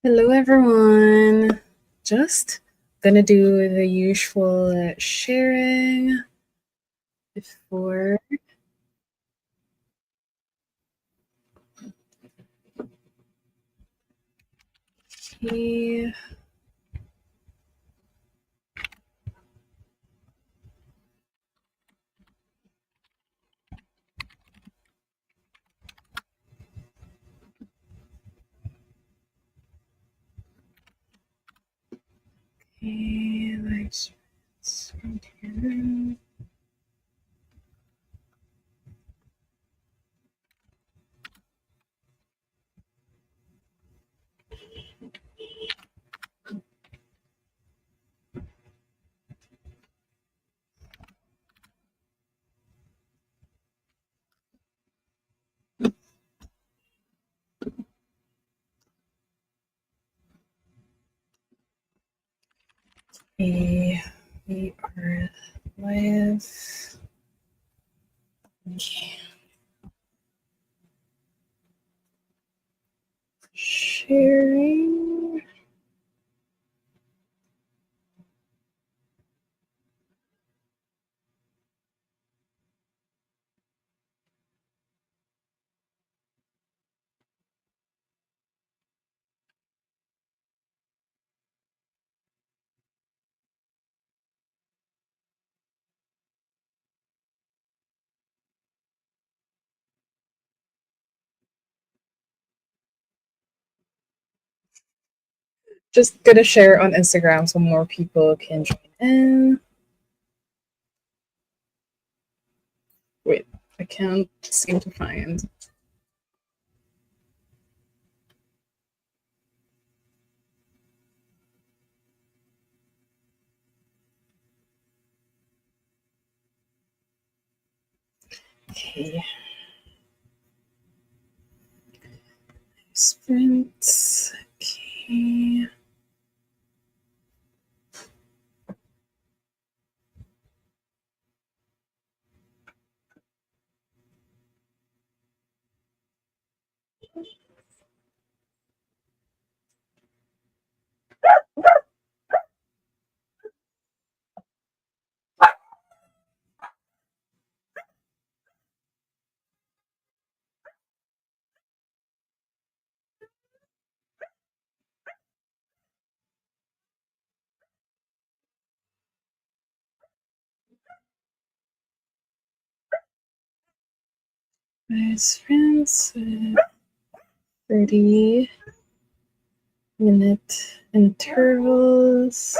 Hello, everyone. Just gonna do the usual sharing before. Okay. Okay, let's right here. Okay, we are live. Okay. Sharing. Just gonna share on Instagram so more people can join in. Wait, I can't seem to find. Okay. Sprints. Okay. Sprints. 30-minute intervals.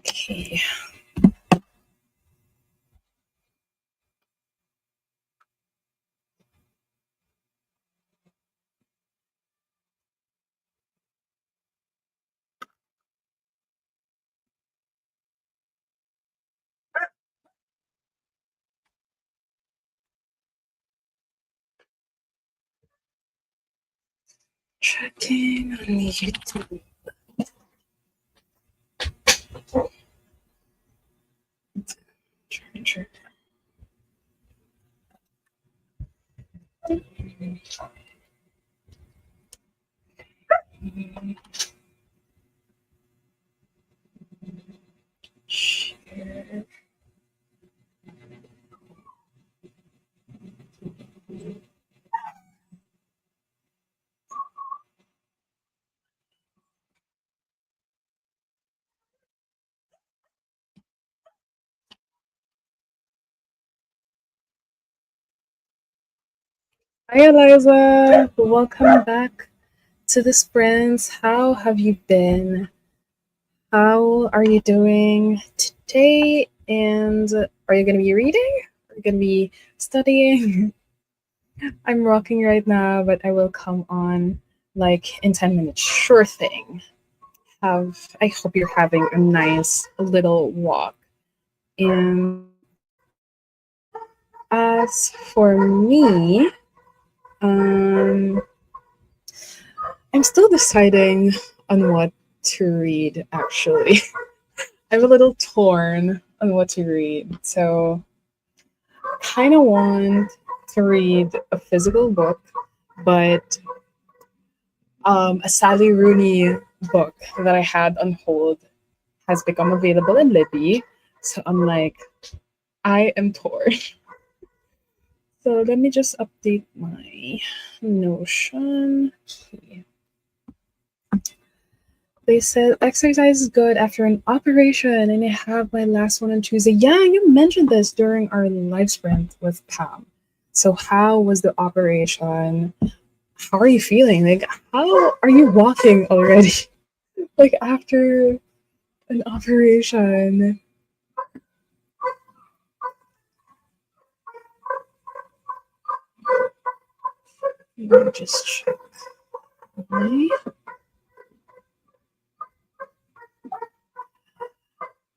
Okay. Checking on YouTube. Charger. Share. Hi, Eliza. Welcome back to the sprints. How have you been? How are you doing today? And are you going to be reading? We're gonna be studying. I'm rocking right now, but I will come on like in 10 minutes. Sure thing. I hope you're having a nice little walk. And as for me, um, I'm still deciding on what to read actually. I'm a little torn on what to read. So kind of want to read a physical book, but a Sally Rooney book that I had on hold has become available in Libby. So I'm like, I am torn. So let me just update my Notion. Okay. They said exercise is good after an operation, and I have my last one on Tuesday. Yeah, you mentioned this during our live sprint with Pam. So how was the operation? How are you feeling? Like, how are you walking already? Like after an operation. Let me just check. Okay.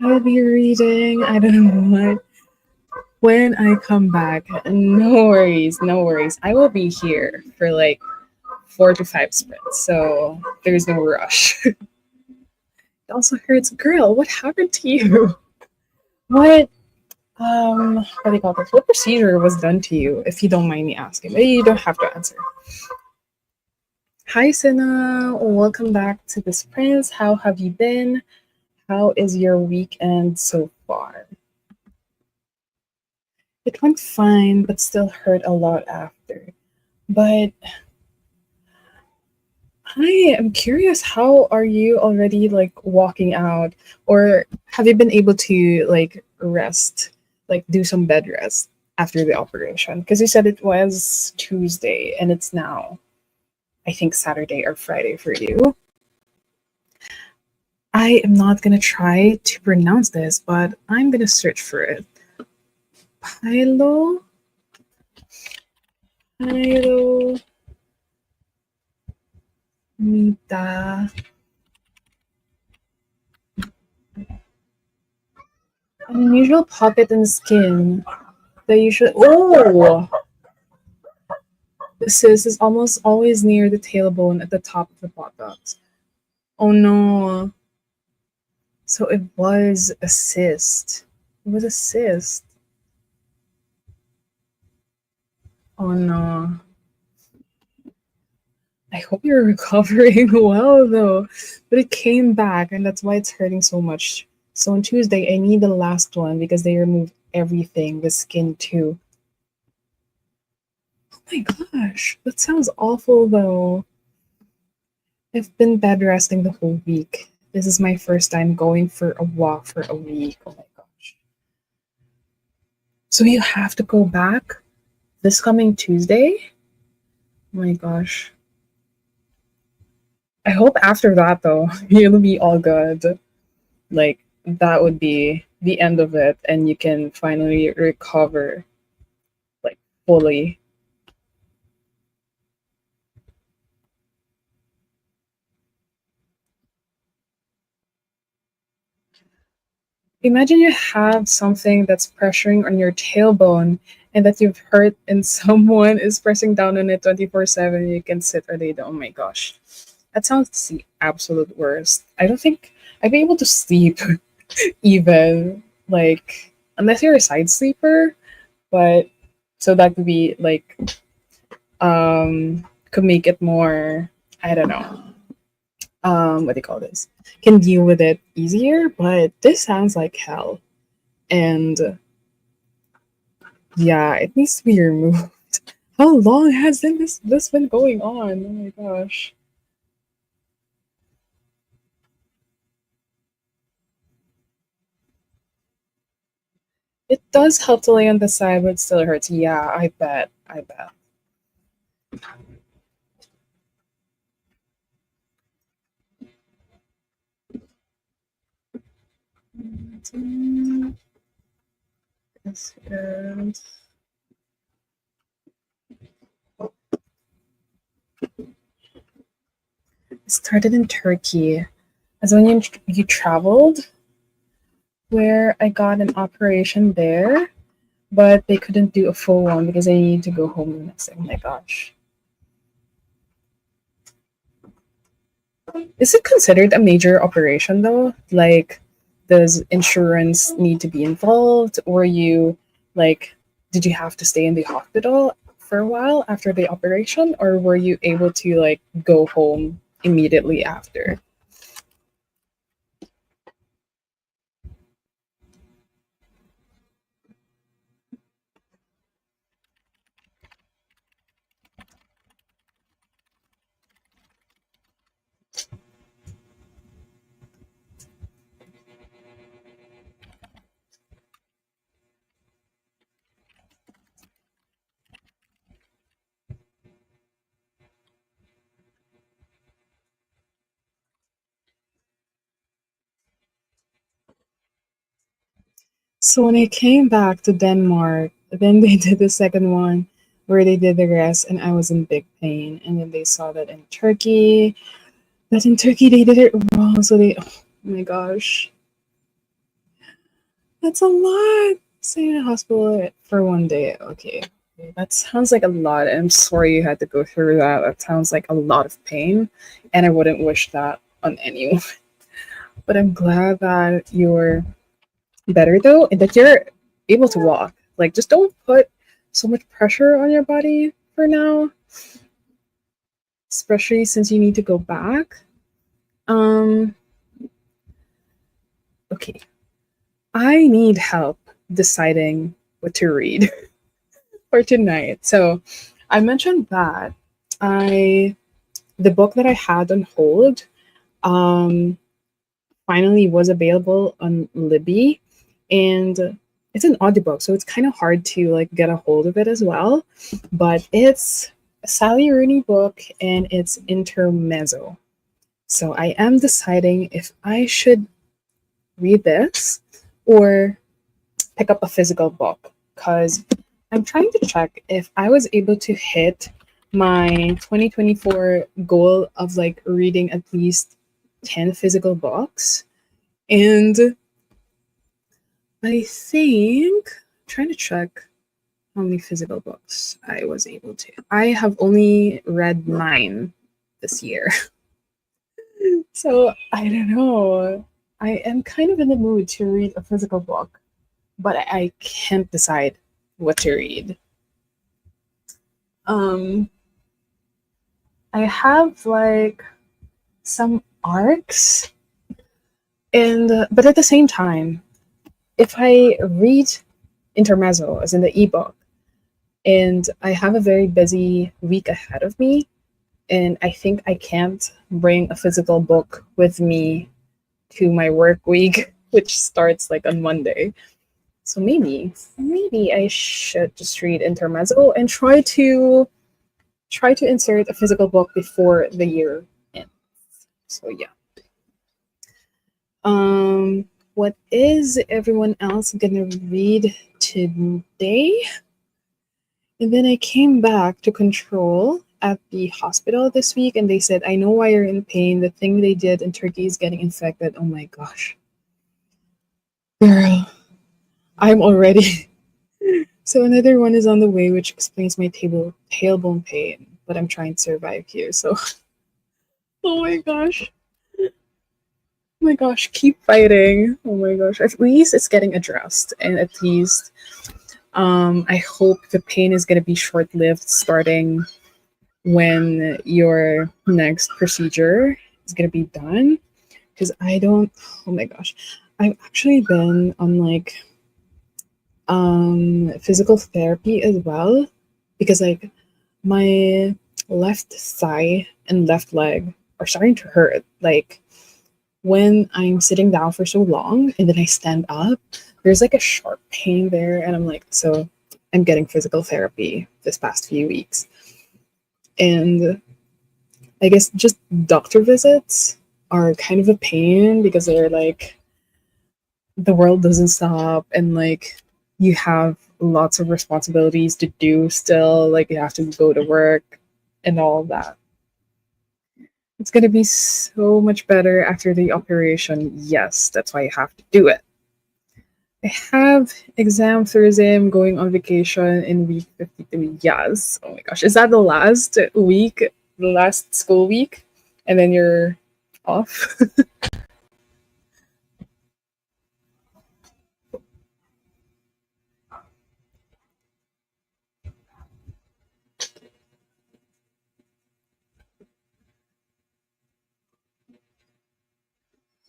I'll be reading, I don't know what, when I come back. No worries, no worries. I will be here for like 4 to 5 sprints, so there's no rush. It also hurts, girl. What happened to you? What what do you call this? What procedure was done to you, if you don't mind me asking? Maybe you don't have to answer. Hi, Sina. Welcome back to the sprints. How have you been? How is your weekend so far? It went fine, but still hurt a lot after. But I am curious, how are you already like walking out? Or have you been able to like rest, like do some bed rest after the operation? Because you said it was Tuesday and it's now, I think, Saturday or Friday for you. I am not gonna try to pronounce this, but I'm gonna search for it. Pilo, Pilo, Mita. An unusual pocket in the skin that usually. Oh! The cyst is almost always near the tailbone at the top of the buttocks. Oh no. So it was a cyst. It was a cyst. Oh no. I hope you're recovering well though. But it came back and that's why it's hurting so much. So on Tuesday, I need the last one because they removed everything, the skin too. Oh my gosh, that sounds awful though. I've been bed resting the whole week. This is my first time going for a walk for a week. Oh my gosh. So you have to go back this coming Tuesday? Oh my gosh. I hope after that though, you'll be all good. Like that would be the end of it and you can finally recover like fully. Imagine you have something that's pressuring on your tailbone and that you've hurt and someone is pressing down on it 24/7. You can sit or lay down. Oh my gosh. That sounds the absolute worst. I don't think I'd be able to sleep even like unless you're a side sleeper, but so that could be like could make it more, I don't know, what do you call this, can deal with it easier, but this sounds like hell. And yeah, it needs to be removed. How long has this been going on? Oh my gosh. It does help to lay on the side, but it still hurts. Yeah, I bet. I bet. This is it started in Turkey. As when you traveled, where I got an operation there, but they couldn't do a full one because I needed to go home the next day. Oh my gosh. Is it considered a major operation though? Like, does insurance need to be involved? Or like, did you have to stay in the hospital for a while after the operation? Or were you able to like go home immediately after? So when I came back to Denmark, then they did the second one where they did the rest and I was in big pain. And then they saw that in Turkey they did it wrong. So oh my gosh, that's a lot. Staying in a hospital for one day. Okay. That sounds like a lot. I'm sorry you had to go through that. That sounds like a lot of pain. And I wouldn't wish that on anyone. But I'm glad that you're better though, and that you're able to walk. Like, just don't put so much pressure on your body for now, especially since you need to go back. Um, okay, I need help deciding what to read for tonight. So, I mentioned that I the book that I had on hold um finally was available on Libby, and it's an audiobook, so it's kind of hard to like get a hold of it as well. But it's a Sally Rooney book, and it's intermezzo. So I am deciding if I should read this or pick up a physical book, because I'm trying to check if I was able to hit my 2024 goal of like reading at least 10 physical books. And I think trying to check how many physical books I was able to. I have only read 9 this year. So I don't know. I am kind of in the mood to read a physical book, but I can't decide what to read. Um I have like some arcs, and but at the same time, if I read intermezzo as in the ebook, and I have a very busy week ahead of me, and I think I can't bring a physical book with me to my work week, which starts like on Monday. So maybe I should just read intermezzo and try to insert a physical book before the year ends. So yeah. What is everyone else gonna read today? And then I came back to Control at the hospital this week, and they said, I know why you're in pain. The thing they did in Turkey is getting infected. Oh my gosh. Girl, I'm already. So another one is on the way, which explains my tailbone pain, but I'm trying to survive here. So, oh my gosh. Oh my gosh, keep fighting. Oh my gosh. At least it's getting addressed, and at least I hope the pain is going to be short lived starting when your next procedure is going to be done. Because I don't, oh my gosh, I've actually been on like physical therapy as well, because like my left thigh and left leg are starting to hurt. Like when I'm sitting down for so long and then I stand up, there's like a sharp pain there. And I'm like, so I'm getting physical therapy this past few weeks. And I guess just doctor visits are kind of a pain because they're like, the world doesn't stop, and like you have lots of responsibilities to do still, like you have to go to work and all that. It's going to be so much better after the operation. Yes, that's why you have to do it. I have exam Thursday. I'm going on vacation in week 53. Yes. Oh my gosh. Is that the last week, the last school week? And then you're off?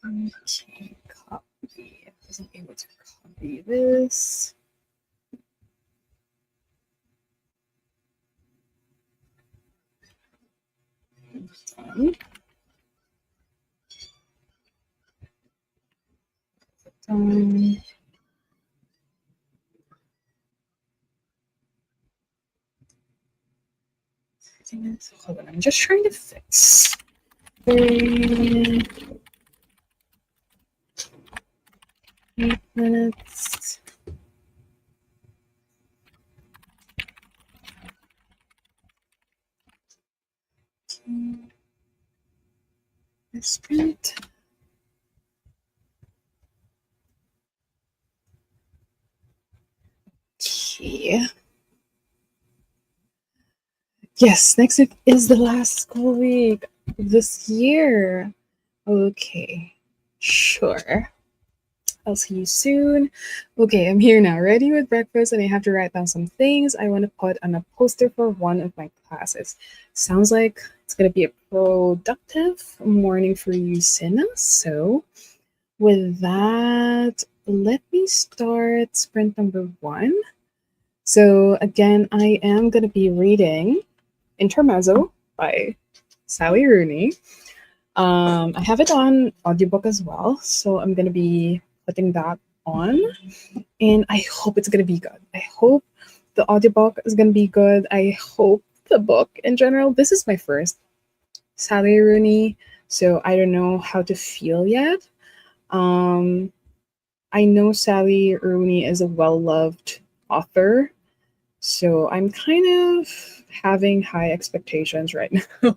Okay, copy. I wasn't able to copy this. Done. Done. Hold on, I'm just trying to fix. 8 minutes. Sprint. Okay. Yes, next week is the last school week of this year. Okay, sure. I'll see you soon. Okay, I'm here now, ready with breakfast, and I have to write down some things I want to put on a poster for one of my classes. Sounds like it's going to be a productive morning for you, Sina. So, with that, let me start sprint number 1. So, again, I am going to be reading Intermezzo by Sally Rooney. I have it on audiobook as well, so I'm going to be putting that on, and I hope it's going to be good. I hope the audiobook is going to be good. I hope the book in general. This is my first Sally Rooney, so I don't know how to feel yet. I know Sally Rooney is a well-loved author, so I'm kind of having high expectations right now.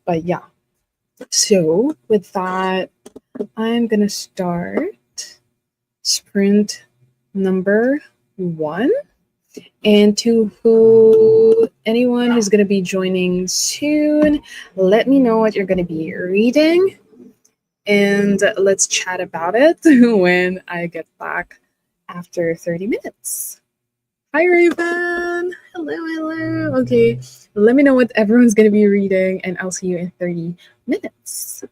But yeah. So with that, I'm gonna start sprint number 1. And to anyone who's gonna be joining soon, let me know what you're gonna be reading, and let's chat about it when I get back after 30 minutes. Hi, Raven. Hello. Okay, let me know what everyone's going to be reading, and I'll see you in 30 minutes.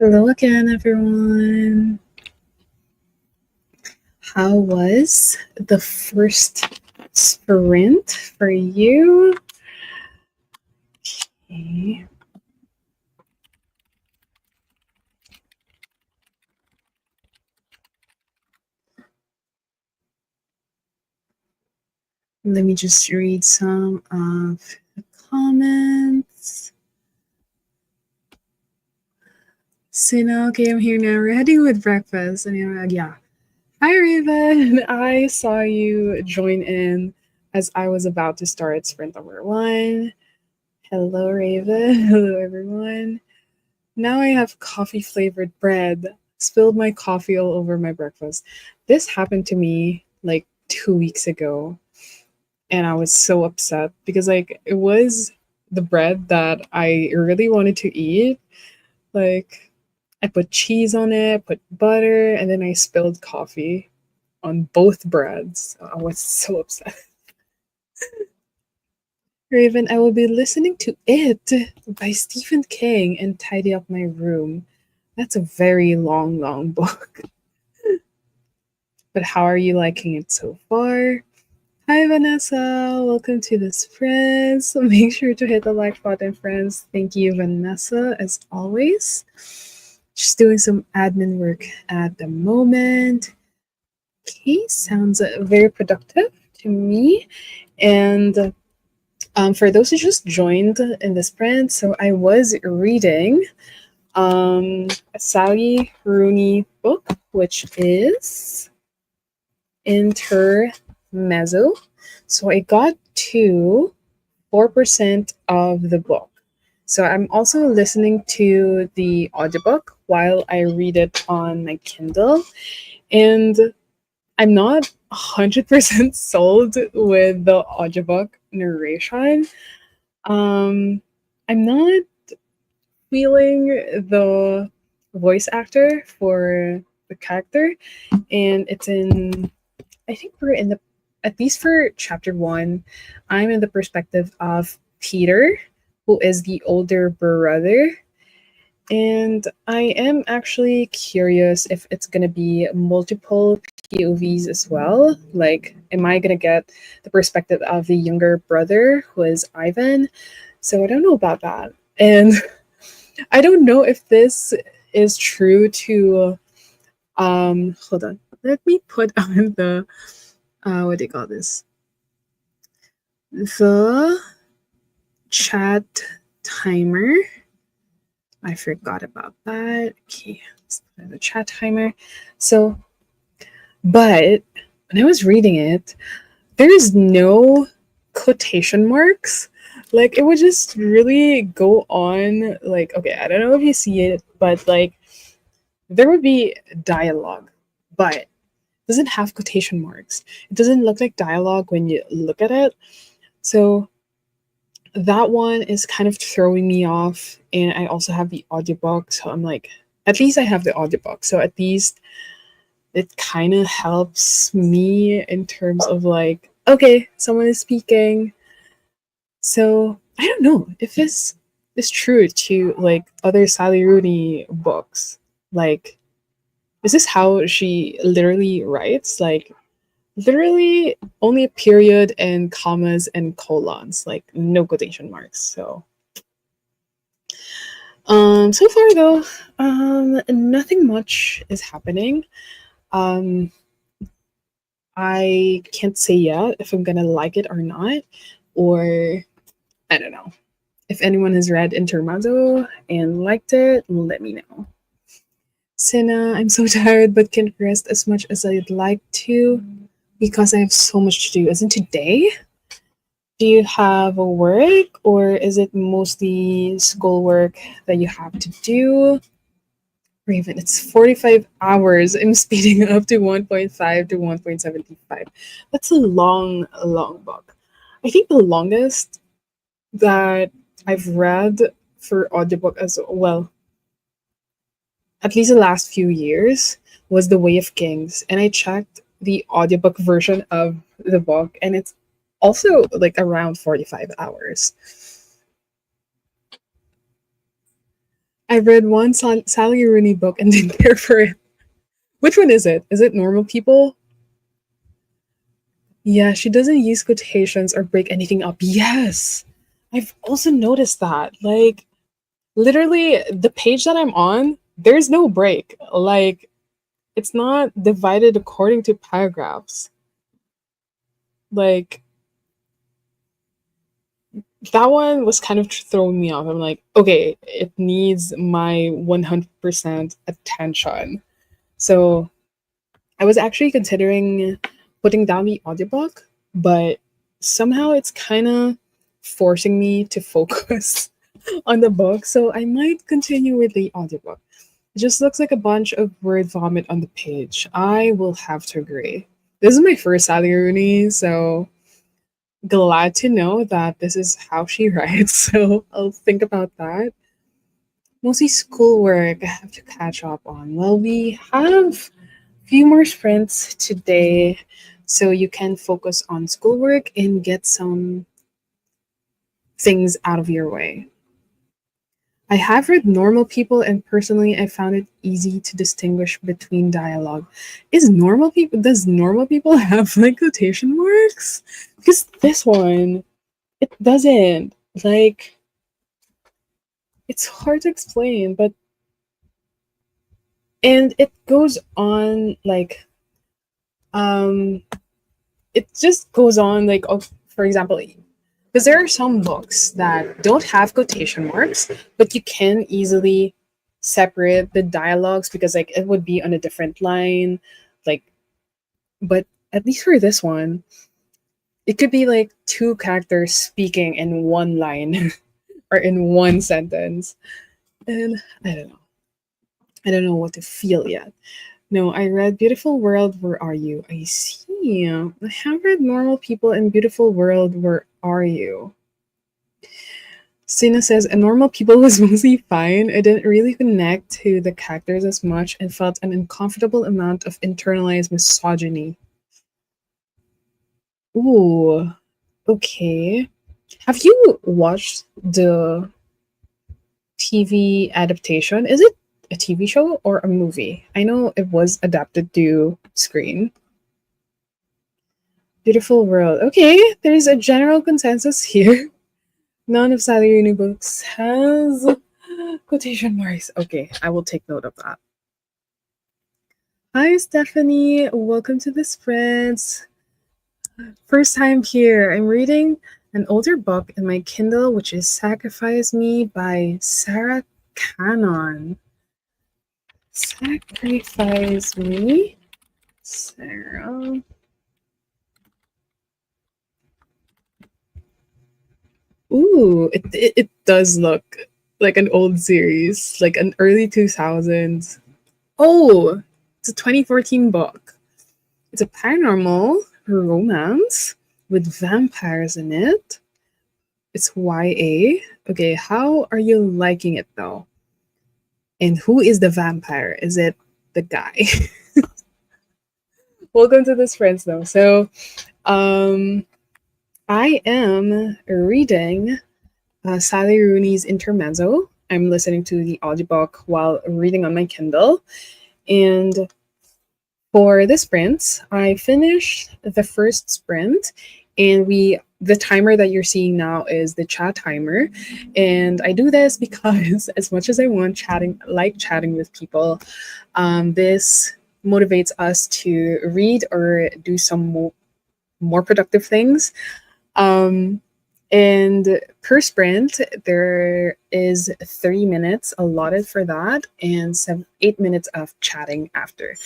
Hello again, everyone. How was the first sprint for you? Okay. Let me just read some of the comments. So now, okay, I'm here now, ready with breakfast. And you're like, yeah. Hi, Raven. I saw you join in as I was about to start sprint number 1. Hello, Raven. Hello, everyone. Now I have coffee flavored bread. Spilled my coffee all over my breakfast. This happened to me like 2 weeks ago. And I was so upset because like it was the bread that I really wanted to eat. Like I put cheese on it, put butter, and then I spilled coffee on both breads. I was so upset. Raven, I will be listening to It by Stephen King and tidy up my room. That's a very long, long book. But how are you liking it so far? Hi, Vanessa. Welcome to this, friends. So make sure to hit the like button, friends. Thank you, Vanessa, as always. Just doing some admin work at the moment. Okay, sounds very productive to me. And for those who just joined in this print, so I was reading a Sally Rooney book, which is Intermezzo. So I got to 4% of the book. So I'm also listening to the audiobook while I read it on my Kindle. And I'm not 100% sold with the audiobook narration. I'm not feeling the voice actor for the character, and it's in, I think we're in the, at least for chapter 1, I'm in the perspective of Peter, who is the older brother. And I am actually curious if it's going to be multiple POVs as well. Like, am I going to get the perspective of the younger brother, who is Ivan? So I don't know about that. And I don't know if this is true to, hold on. Let me put on the, what do you call this? The chat timer. I forgot about that. Okay, let's put in the chat timer. So, but when I was reading it, there is no quotation marks. Like it would just really go on. Like, okay, I don't know if you see it, but like there would be dialogue, but it doesn't have quotation marks. It doesn't look like dialogue when you look at it. So that one is kind of throwing me off. And I also have the audiobook. So I'm like, at least I have the audiobook. So at least it kind of helps me in terms of like, okay, someone is speaking. So I don't know if this is true to like other Sally Rooney books. Like, Is this how she literally writes? Like, literally only a period and commas and colons, like no quotation marks. So so far though, nothing much is happening. Um I can't say yet if I'm gonna like it or not, or I don't know. If anyone has read Intermezzo and liked it, let me know. Sina, I'm so tired but can't rest as much as I'd like to because I have so much to do. Isn't today? Do you have a work or is it mostly schoolwork that you have to do? Raven, it's 45 hours. I'm speeding up to 1.5 to 1.75. That's a long book. I think the longest that I've read for audiobook as well, at least the last few years, was The Way of Kings. And I checked the audiobook version of the book, and it's also like around 45 hours. I read one Sally Rooney book and didn't care for it. Which one is it? Is it Normal People? Yeah, she doesn't use quotations or break anything up. Yes! I've also noticed that. Like, literally, the page that I'm on, there's no break. Like, it's not divided according to paragraphs. Like, that one was kind of throwing me off. I'm like, okay, it needs my 100% attention. So I was actually considering putting down the audiobook, but somehow it's kind of forcing me to focus on the book. So I might continue with the audiobook. It just looks like a bunch of word vomit on the page. I will have to agree. This is my first Sally Rooney, so glad to know that this is how she writes. So I'll think about that. Mostly schoolwork I have to catch up on. Well, we have few more sprints today, so you can focus on schoolwork and get some things out of your way. I have read Normal People, and personally, I found it easy to distinguish between dialogue. Does Normal People have like quotation marks? Because this one, it doesn't. Like, it's hard to explain, but and it goes on like um it just goes on like, oh, for example, because there are some books that don't have quotation marks, but you can easily separate the dialogues because like it would be on a different line, like, but at least for this one, it could be like two characters speaking in one line or in one sentence, and I don't know what to feel yet. No, I read Beautiful World, Where Are You? I see. I have read Normal People and Beautiful World, Where Are You? Sina says, A Normal People was mostly fine. I didn't really connect to the characters as much and felt an uncomfortable amount of internalized misogyny. Ooh, okay. Have you watched the TV adaptation? Is it a TV show or a movie? I know it was adapted to screen. Beautiful World. Okay, there's a general consensus here. None of Sally Rooney books has quotation marks. Okay, I will take note of that. Hi, Stephanie. Welcome to the Spreads. First time here. I'm reading an older book in my Kindle, which is Sacrifice Me by Sarah Cannon. Sacrifice Me, Sarah. Ooh, it does look like an old series, like an early 2000s. Oh, it's a 2014 book. It's a paranormal romance with vampires in it. It's YA. Okay, how are you liking it though? And who is the vampire? Is it the guy? Welcome to this friends though. So, I am reading Sally Rooney's Intermezzo. I'm listening to the audiobook while reading on my Kindle. And for the sprints, I finished the first sprint, and the timer that you're seeing now is the chat timer. And I do this because as much as I want chatting with people, this motivates us to read or do some more productive things. Um, and per sprint, there is 30 minutes allotted for that and 8 minutes of chatting after.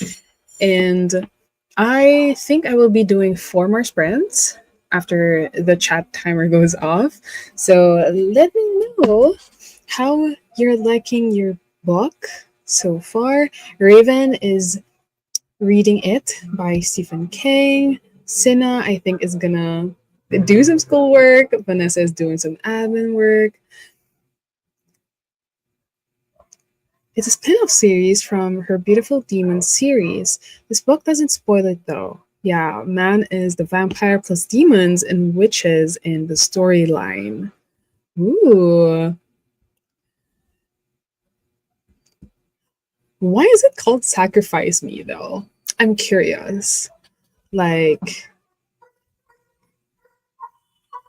And I think I will be doing 4 more sprints after the chat timer goes off. So let me know how you're liking your book so far. Raven is reading It by Stephen King. Sina, I think, is gonna do some schoolwork. Vanessa is doing some admin work. It's a spin-off series from her Beautiful Demon series. This book doesn't spoil it though. Yeah, man is the vampire plus demons and witches in the storyline. Ooh. Why is it called Sacrifice Me though? I'm curious. Like,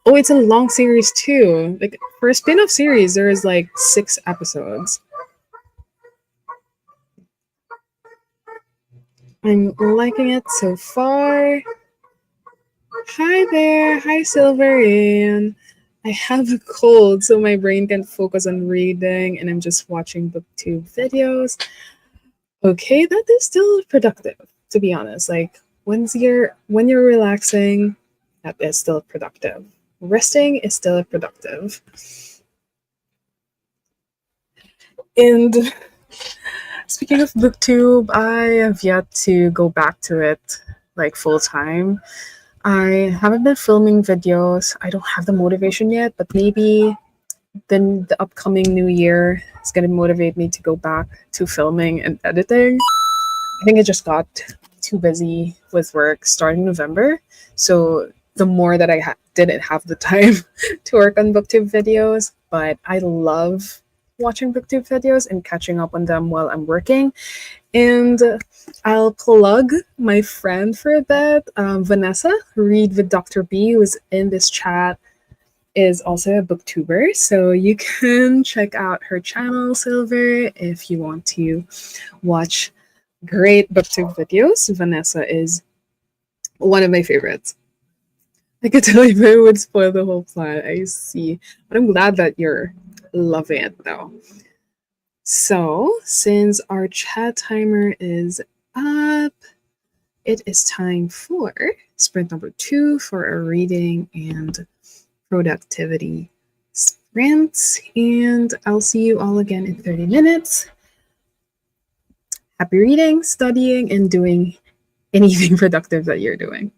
oh, it's a long series too. Like for a spin-off series, there is like 6 episodes. I'm liking it so far. Hi there. Hi, Silver. And I have a cold, so my brain can't focus on reading, and I'm just watching booktube videos. Okay, that is still productive, to be honest. Like when you're relaxing, that is still productive. Resting is still productive. And speaking of booktube, I have yet to go back to it like full time. I haven't been filming videos. I don't have the motivation yet, but maybe then the upcoming new year is going to motivate me to go back to filming and editing. I think I just got too busy with work starting November. So the more that I didn't have the time to work on booktube videos, but I love watching booktube videos and catching up on them while I'm working. And I'll plug my friend for a bit, Vanessa, Read with Dr. B, who is in this chat, is also a booktuber. So you can check out her channel, Silver, if you want to watch great booktube videos. Vanessa is one of my favorites. I could tell you it would spoil the whole plot. I see. But I'm glad that you're loving it though. So, since our chat timer is up, it is time for sprint number 2 for a reading and productivity sprint. And I'll see you all again in 30 minutes. Happy reading, studying, and doing anything productive that you're doing.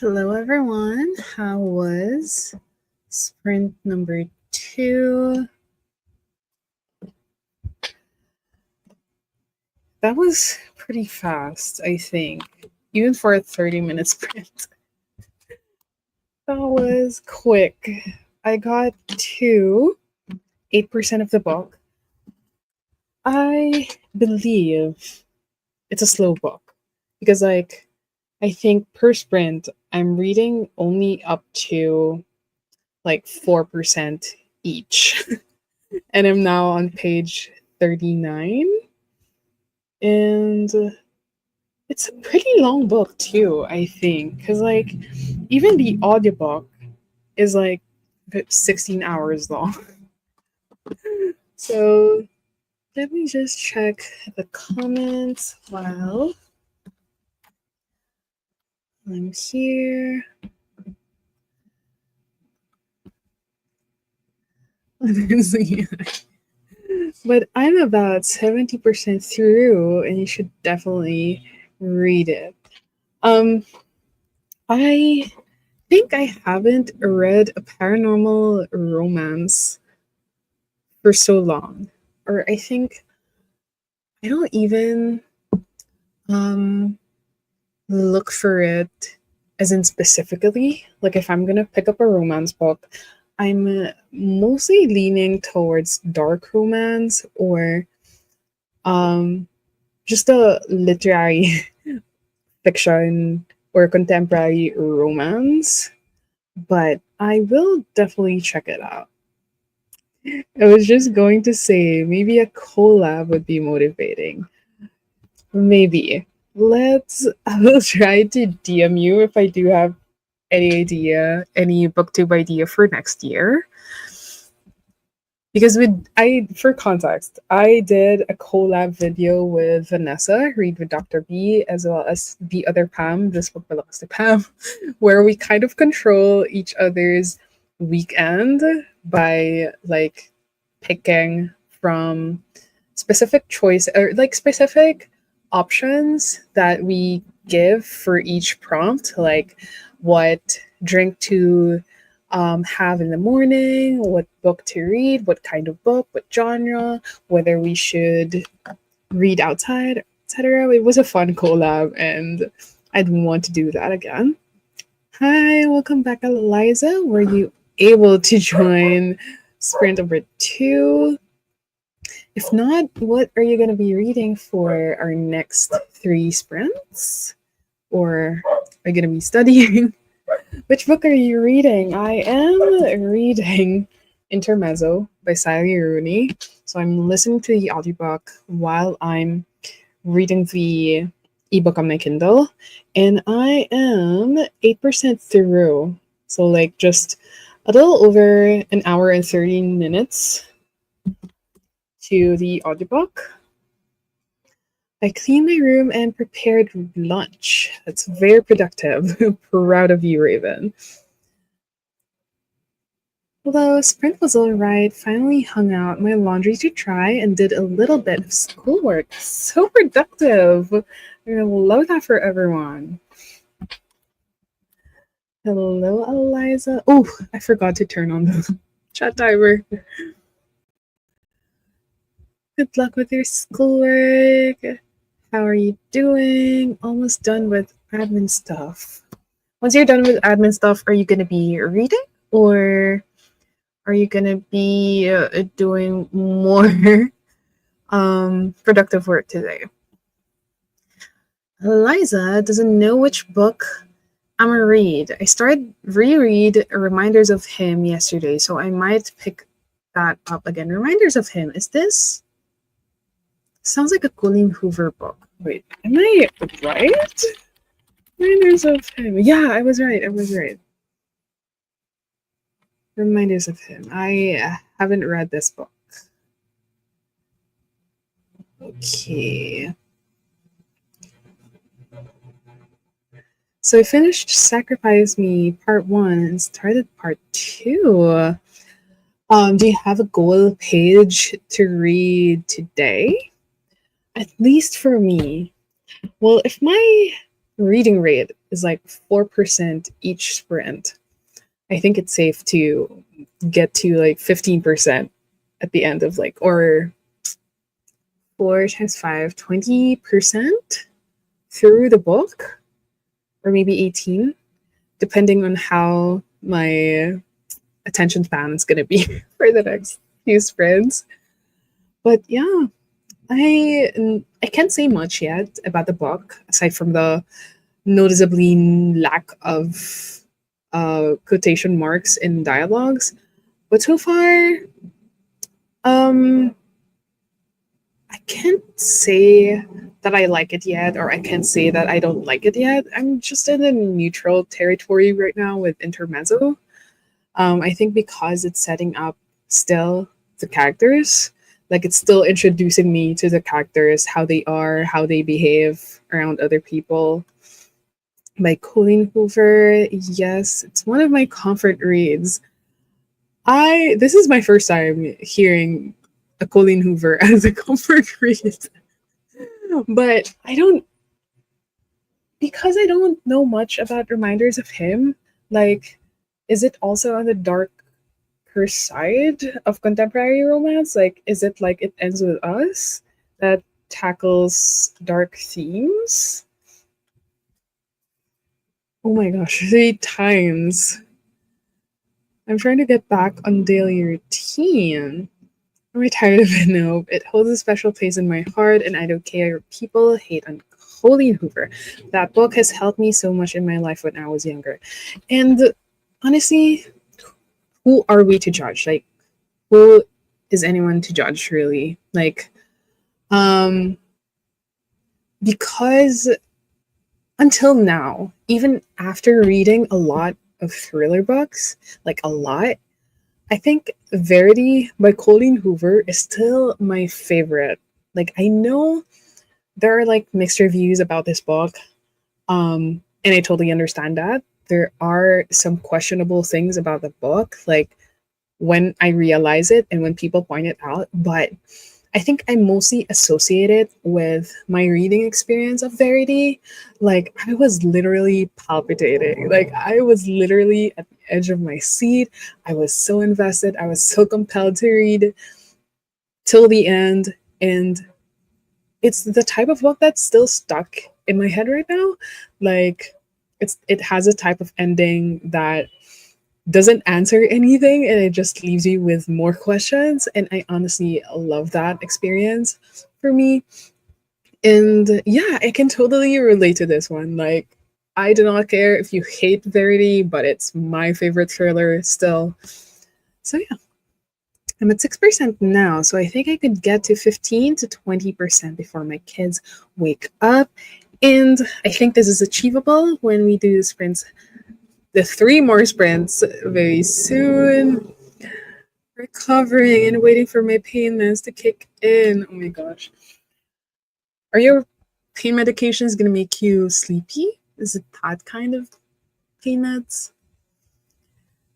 Hello, everyone. How was sprint number 2? That was pretty fast, I think, even for a 30-minute sprint. That was quick. I got to 8% of the book. I believe it's a slow book because, like, I think per sprint, I'm reading only up to like 4% each. And I'm now on page 39. And it's a pretty long book too, I think. Because, like, even the audiobook is like 16 hours long. So let me just check the comments while I'm here. But I'm about 70% through, and you should definitely read it. I think I haven't read a paranormal romance for so long. Or I think I don't even um look for it as in specifically. Like if I'm gonna pick up a romance book, I'm mostly leaning towards dark romance or um just a literary fiction or contemporary romance. But I will definitely check it out. I was just going to say maybe a collab would be motivating. Maybe. I will try to DM you if I do have any booktube idea for next year. Because for context, I did a collab video with Vanessa, Read with Dr. B, as well as the other Pam, this book belongs to Pam, where we kind of control each other's weekend by like picking from specific choice or like specific options that we give for each prompt, like what drink to have in the morning, what book to read, what kind of book, what genre, whether we should read outside, etc. It was a fun collab, and I'd want to do that again. Hi, welcome back, Eliza. Were you able to join sprint number 2? If not, what are you going to be reading for our next 3 sprints? Or are you going to be studying? Which book are you reading? I am reading Intermezzo by Sally Rooney. So I'm listening to the audiobook while I'm reading the ebook on my Kindle. And I am 8% through. So like just a little over an hour and 30 minutes to the audiobook. I cleaned my room and prepared lunch. That's very productive. Proud of you, Raven. Although sprint was alright, finally hung out my laundry to dry and did a little bit of schoolwork. So productive. I love that for everyone. Hello, Eliza. Oh, I forgot to turn on the chat timer. Good luck with your schoolwork. How are you doing? Almost done with admin stuff. Once you're done with admin stuff, are you going to be reading or are you going to be doing more productive work today? Eliza doesn't know which book I'm going to read. I started reread Reminders of Him yesterday, so I might pick that up again. Reminders of Him. Is this? Sounds like a Colleen Hoover book. Wait, am I right? Reminders of Him. Yeah, I was right. Reminders of Him. I haven't read this book. Okay. So I finished Sacrifice Me Part 1 and started Part 2. Do you have a goal page to read today? At least for me. Well, if my reading rate is like 4% each sprint. I think it's safe to get to like 15% at the end of like, or 4 times 5, 20% through the book, or maybe 18, depending on how my attention span is going to be for the next few sprints. But yeah, I can't say much yet about the book aside from the noticeably lack of quotation marks in dialogues. But so far, um, I can't say that I like it yet, or I can't say that I don't like it yet. I'm just in a neutral territory right now with Intermezzo. I think because it's setting up still the characters, like it's still introducing me to the characters, how they are, how they behave around other people. By Colleen Hoover, yes, it's one of my comfort reads. This is my first time hearing a Colleen Hoover as a comfort read. But because I don't know much about Reminders of Him, like, is it also on the darker side of contemporary romance? Like, is it like It Ends With Us that tackles dark themes? Oh my gosh, 3 times. I'm trying to get back on daily routine. Am I tired of it? No. It holds a special place in my heart, and I don't care if people hate on Colleen Hoover. That book has helped me so much in my life when I was younger. And honestly, who are we to judge? Like, who is anyone to judge, really? Like, because until now, even after reading a lot of thriller books, like a lot, I think Verity by Colleen Hoover is still my favorite. Like, I know there are like mixed reviews about this book, and I totally understand that. There are some questionable things about the book, like when I realize it and when people point it out, but I think I mostly associate it with my reading experience of Verity. Like, I was literally palpitating. Like, I was literally at the edge of my seat. I was so invested. I was so compelled to read till the end. And it's the type of book that's still stuck in my head right now. Like, it has a type of ending that doesn't answer anything and it just leaves you with more questions, and I honestly love that experience for me. And yeah, I can totally relate to this one. Like, I do not care if you hate Verity, but it's my favorite thriller still. So yeah, I'm at 6% now, so I think I could get to 15 to 20% before my kids wake up, and I think this is achievable when we do sprints, the 3 more sprints very soon. Recovering and waiting for my pain meds to kick in. Oh my gosh. Are your pain medications going to make you sleepy? Is it that kind of pain meds?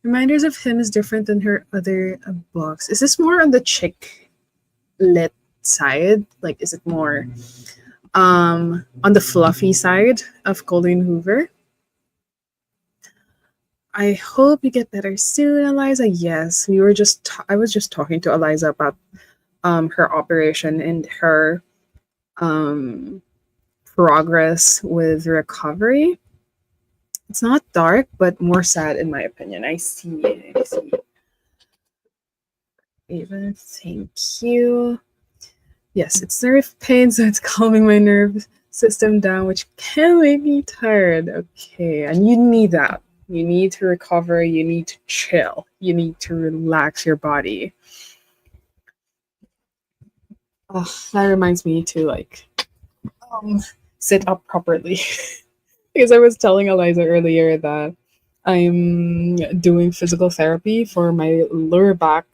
Reminders of Him is different than her other books. Is this more on the chick lit side? Like, is it more on the fluffy side of Colleen Hoover? I hope you get better soon, Eliza. Yes, I was just talking to Eliza about her operation and her progress with recovery. It's not dark, but more sad in my opinion. I see. Even thank you. Yes, it's nerve pain, so it's calming my nerve system down, which can make me tired. Okay, and you need that. You need to recover. You need to chill. You need to relax your body. Oh, that reminds me to like sit up properly. Because I was telling Eliza earlier that I'm doing physical therapy for my lower back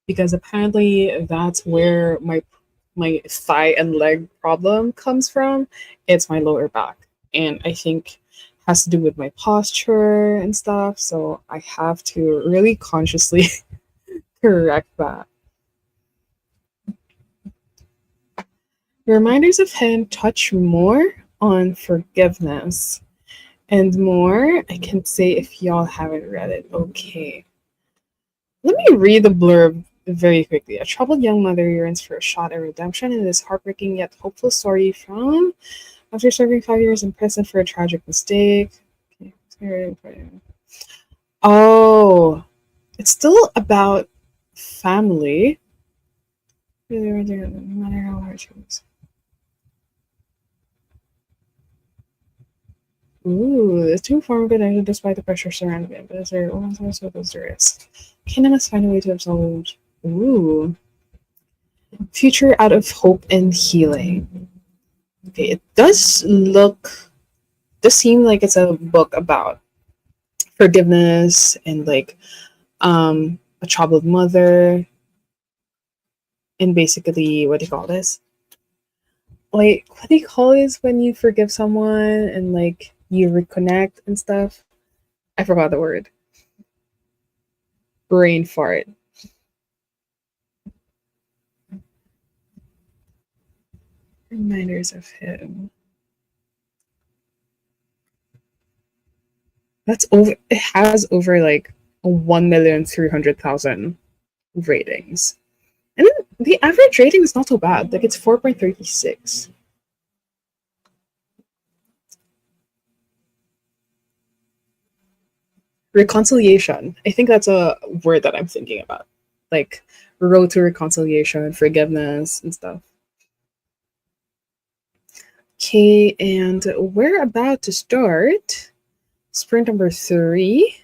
because apparently that's where my thigh and leg problem comes from. It's my lower back, and I think has to do with my posture and stuff. So I have to really consciously correct that. Reminders of Him touch more on forgiveness. and more. I can't say if y'all haven't read it. Okay. Let me read the blurb very quickly. A troubled young mother yearns for a shot at redemption in this heartbreaking yet hopeful story from after serving 5 years in prison for a tragic mistake. Okay. Oh, it's still about family. No matter how hard she was. Ooh, the two form good ended despite the pressure surrounding them, but as their own so goes the risk. Kingdom must find a way to absolve. Ooh. Future out of hope and healing. Okay, it does seem like it's a book about forgiveness and like a troubled mother and basically what do you call this? Like what do you call this when you forgive someone and like you reconnect and stuff? I forgot the word. Brain fart. Reminders of him. That's over. It has over like 1,300,000 ratings, and then the average rating is not so bad. Like it's 4.36. Reconciliation. I think that's a word that I'm thinking about. Like road to reconciliation, forgiveness, and stuff. Okay, and we're about to start sprint number 3,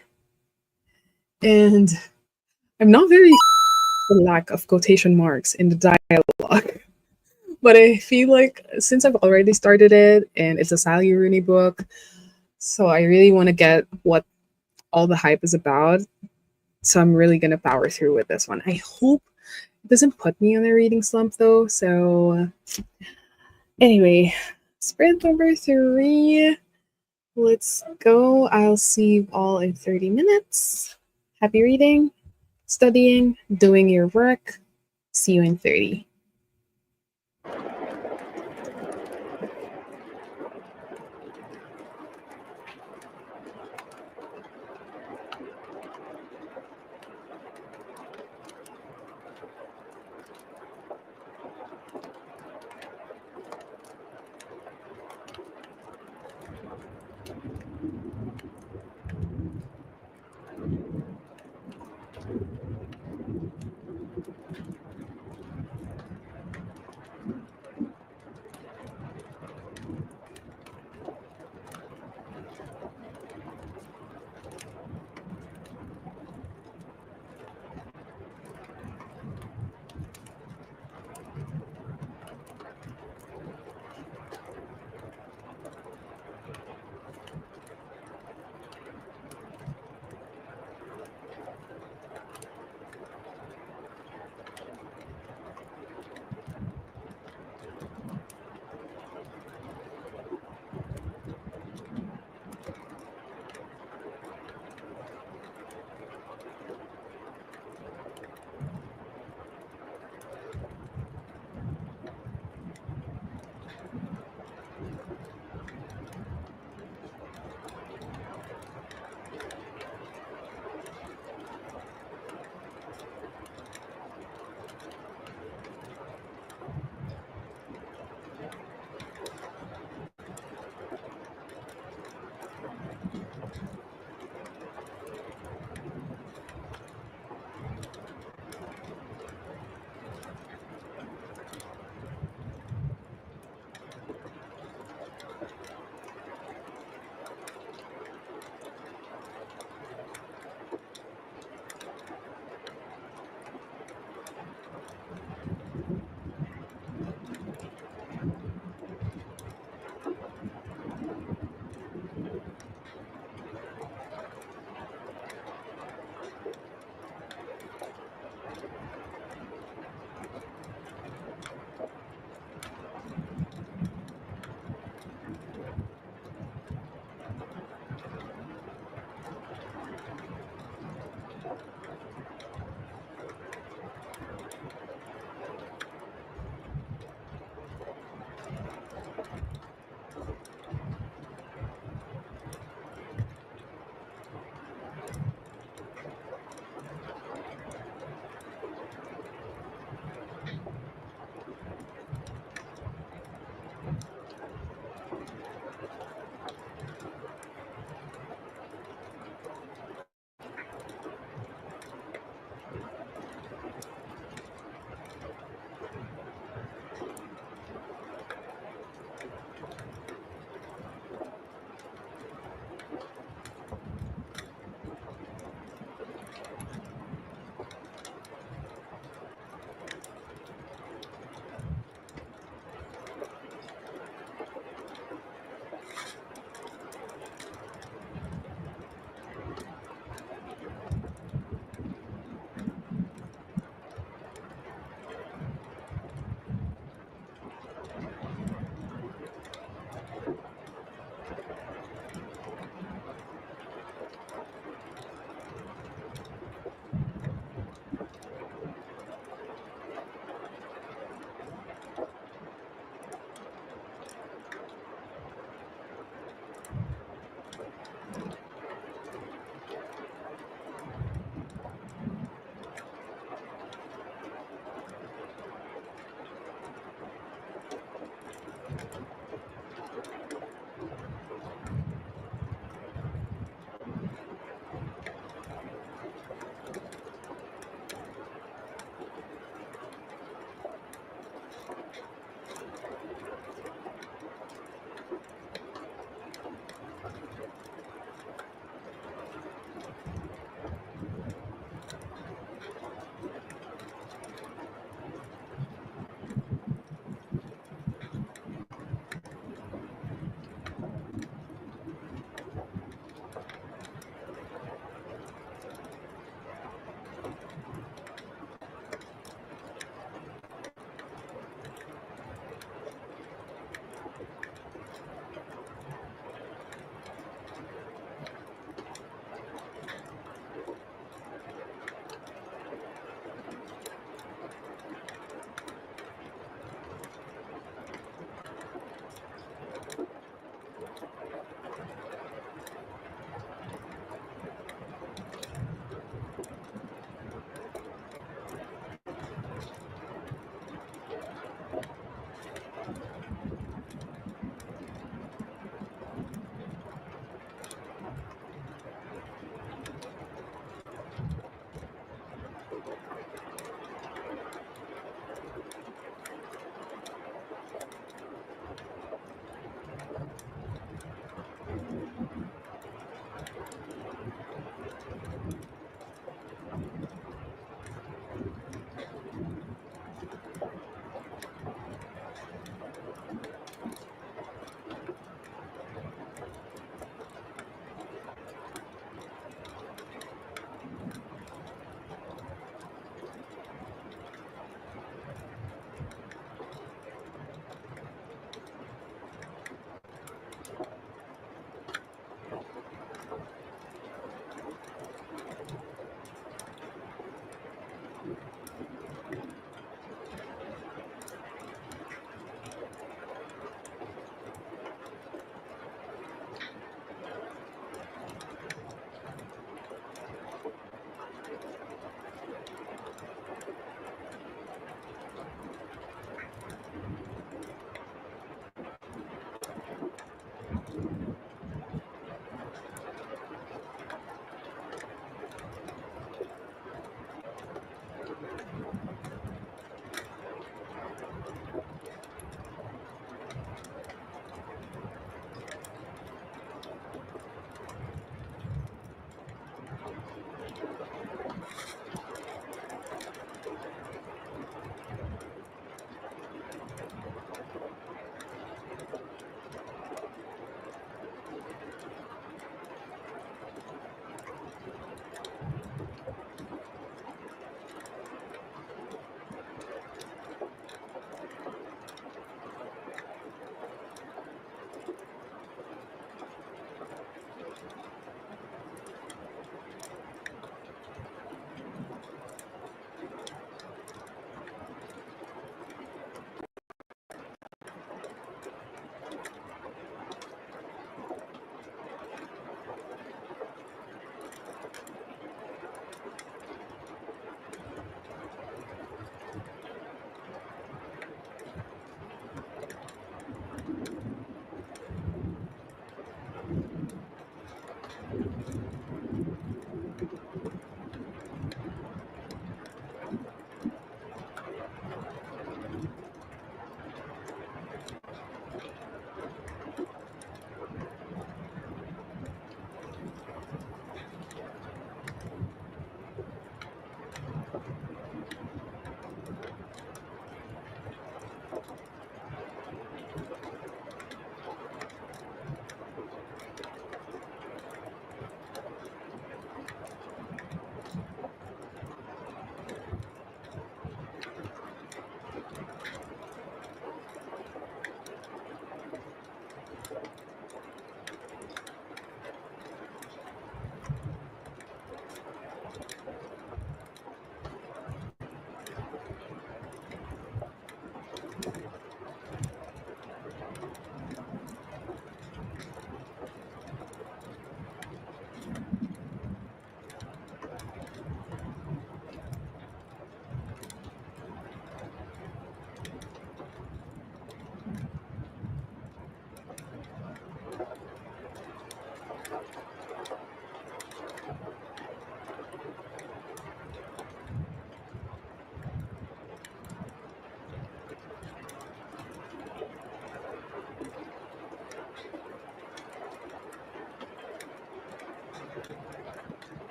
and I'm not very the lack of quotation marks in the dialogue. But I feel like since I've already started it and it's a Sally Rooney book, so I really want to get what all the hype is about. So I'm really gonna power through with this one. I hope it doesn't put me on a reading slump though. So anyway, sprint number 3. Let's go. I'll see you all in 30 minutes. Happy reading, studying, doing your work. See you in 30.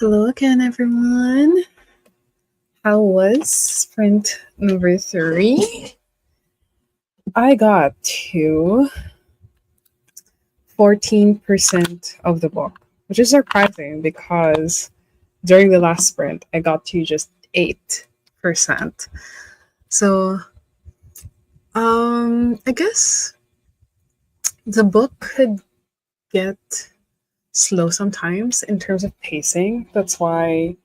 Hello again, everyone. How was sprint number 3? I got to 14% of the book, which is surprising because during the last sprint, I got to just 8%. So, I guess the book could get slow sometimes in terms of pacing. That's why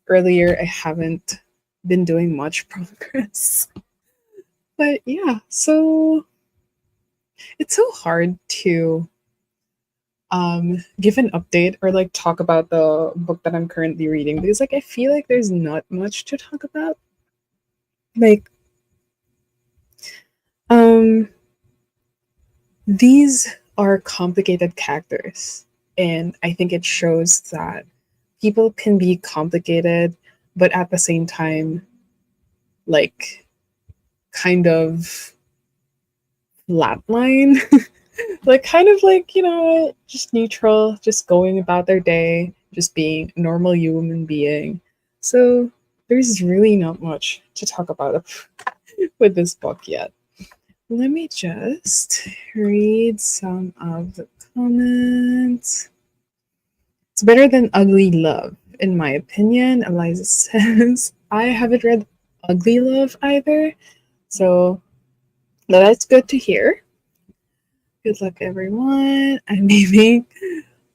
earlier I haven't been doing much progress. But yeah, so it's so hard to give an update or like talk about the book that I'm currently reading because like I feel like there's not much to talk about. Like these are complicated characters, and I think it shows that people can be complicated but at the same time like kind of flatline. Like kind of like, just neutral, just going about their day, just being a normal human being. So there's really not much to talk about with this book yet. Let me just read some of the comments. It's better than Ugly Love, in my opinion. Eliza says, I haven't read Ugly Love either. So that's good to hear. Good luck, everyone. I'm making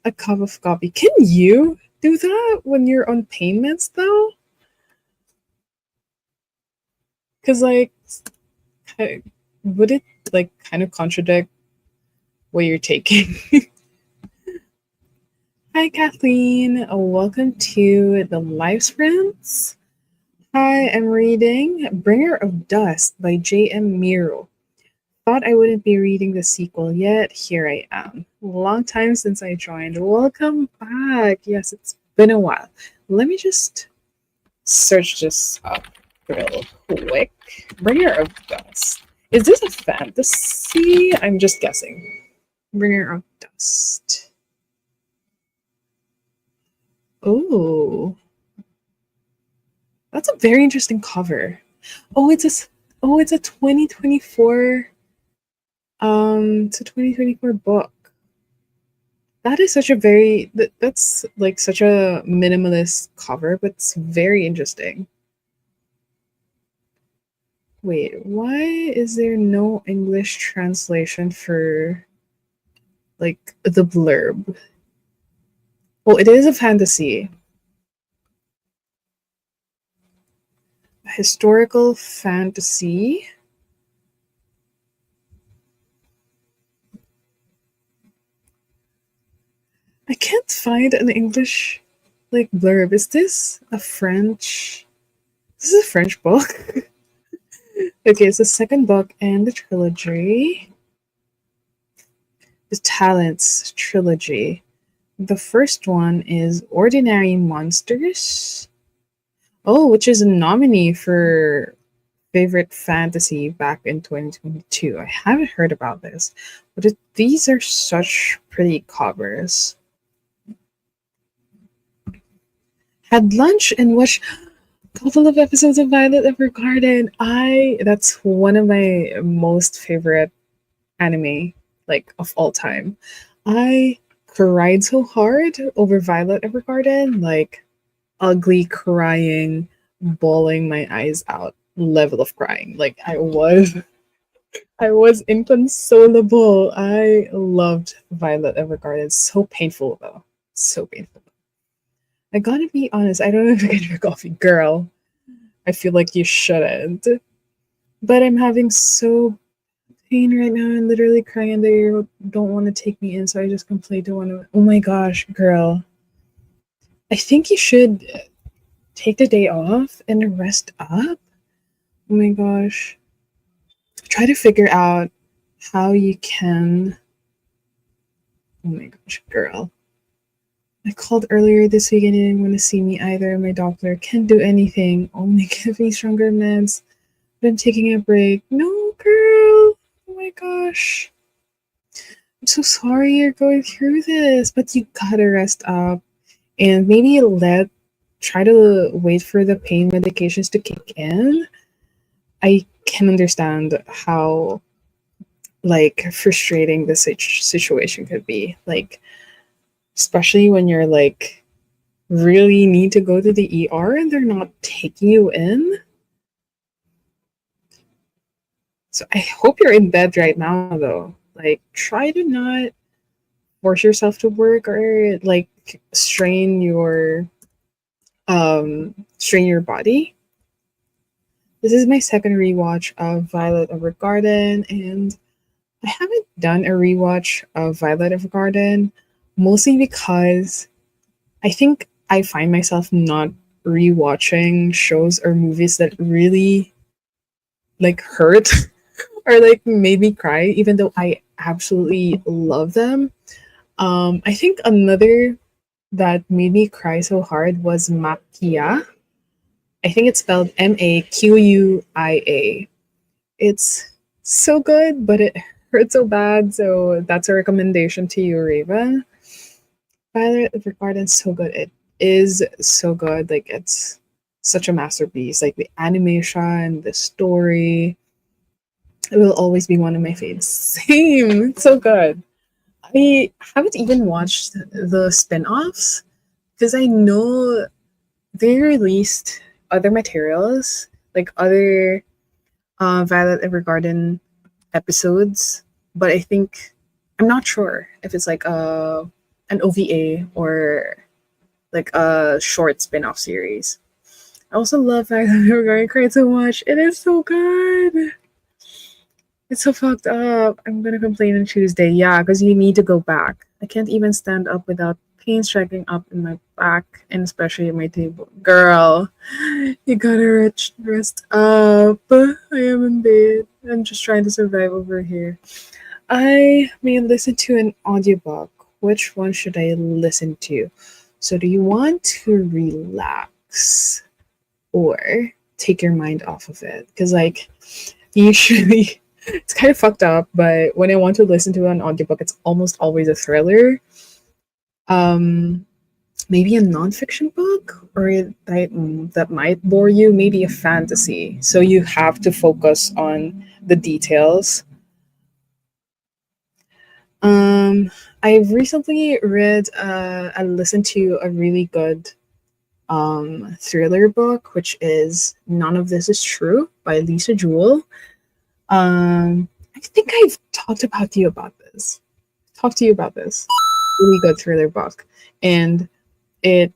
a cup of coffee. Can you do that when you're on payments, though? Because, like, would it, like, kind of contradict what you're taking? Hi, Kathleen. Welcome to the Live Sprints. Hi, I'm reading Bringer of Dust by J.M. Miro. Thought I wouldn't be reading the sequel yet. Here I am. Long time since I joined. Welcome back. Yes, it's been a while. Let me just search this up real quick. Bringer of Dust. Is this a fantasy? I'm just guessing. Bringer of Dust. Oh, that's a very interesting cover. Oh, it's a 2024 it's a 2024 book. That is such a that's like such a minimalist cover, but it's very interesting. Wait, why is there no English translation for like the blurb? Well, it is a fantasy. A historical fantasy. I can't find an English like blurb. Is this a French? This is a French book. Okay, it's the second book in the trilogy. The Talents trilogy. The first one is Ordinary Monsters. Oh, which is a nominee for favorite fantasy back in 2022. I haven't heard about this, but these are such pretty covers. Had lunch and watched a couple of episodes of Violet Evergarden. That's one of my most favorite anime like of all time. I cried so hard over Violet Evergarden, like ugly crying, bawling my eyes out level of crying. Like I was inconsolable. I loved Violet Evergarden. So painful though. So painful. I gotta be honest, I don't know if I can drink coffee. Girl, I feel like you shouldn't. But I'm having so pain right now and literally crying and they don't want to take me in, so I just complained to one of oh my gosh, girl. I think you should take the day off and rest up. Oh my gosh. Try to figure out how you can. Oh my gosh, girl. I called earlier this week and they didn't want to see me either. My doctor can't do anything, only give me stronger meds. But I'm taking a break. No, girl. Oh my gosh. I'm so sorry you're going through this, but you gotta rest up. and maybe try to wait for the pain medications to kick in. I can understand how like frustrating the situation could be, like especially when you're like really need to go to the ER and they're not taking you in. So I hope you're in bed right now though. Like try to not force yourself to work or like strain your body. This is my second rewatch of Violet Evergarden, and I haven't done a rewatch of Violet Evergarden mostly because I think I find myself not rewatching shows or movies that really like hurt or like made me cry, even though I absolutely love them. I think another that made me cry so hard was Maquia. I think it's spelled Maquia. It's so good, but it hurt so bad. So that's a recommendation to you, Raven. Violet Evergarden's so good. It is so good. Like it's such a masterpiece. Like the animation, the story. It will always be one of my faves. Same. It's so good. I haven't even watched the spin-offs because I know they released other materials, like other Violet Evergarden episodes, but I think I'm not sure if it's like an OVA or like a short spin-off series. I also love Violet Evergarden. I cried so much. It is so good. It's so fucked up. I'm gonna complain on Tuesday. Yeah, because you need to go back. I can't even stand up without pain striking up in my back and especially at my table. Girl, you gotta rest up. I am in bed. I'm just trying to survive over here. I may listen to an audiobook. Which one should I listen to? So do you want to relax or take your mind off of it? Because like usually it's kind of fucked up, but when I want to listen to an audiobook, it's almost always a thriller. Maybe a nonfiction book, or that might bore you, maybe a fantasy. So you have to focus on the details. I've recently read, I listened to a really good thriller book, which is None of This Is True by Lisa Jewell. I think I've talked about you about this. Talked to you about this really good thriller book, and it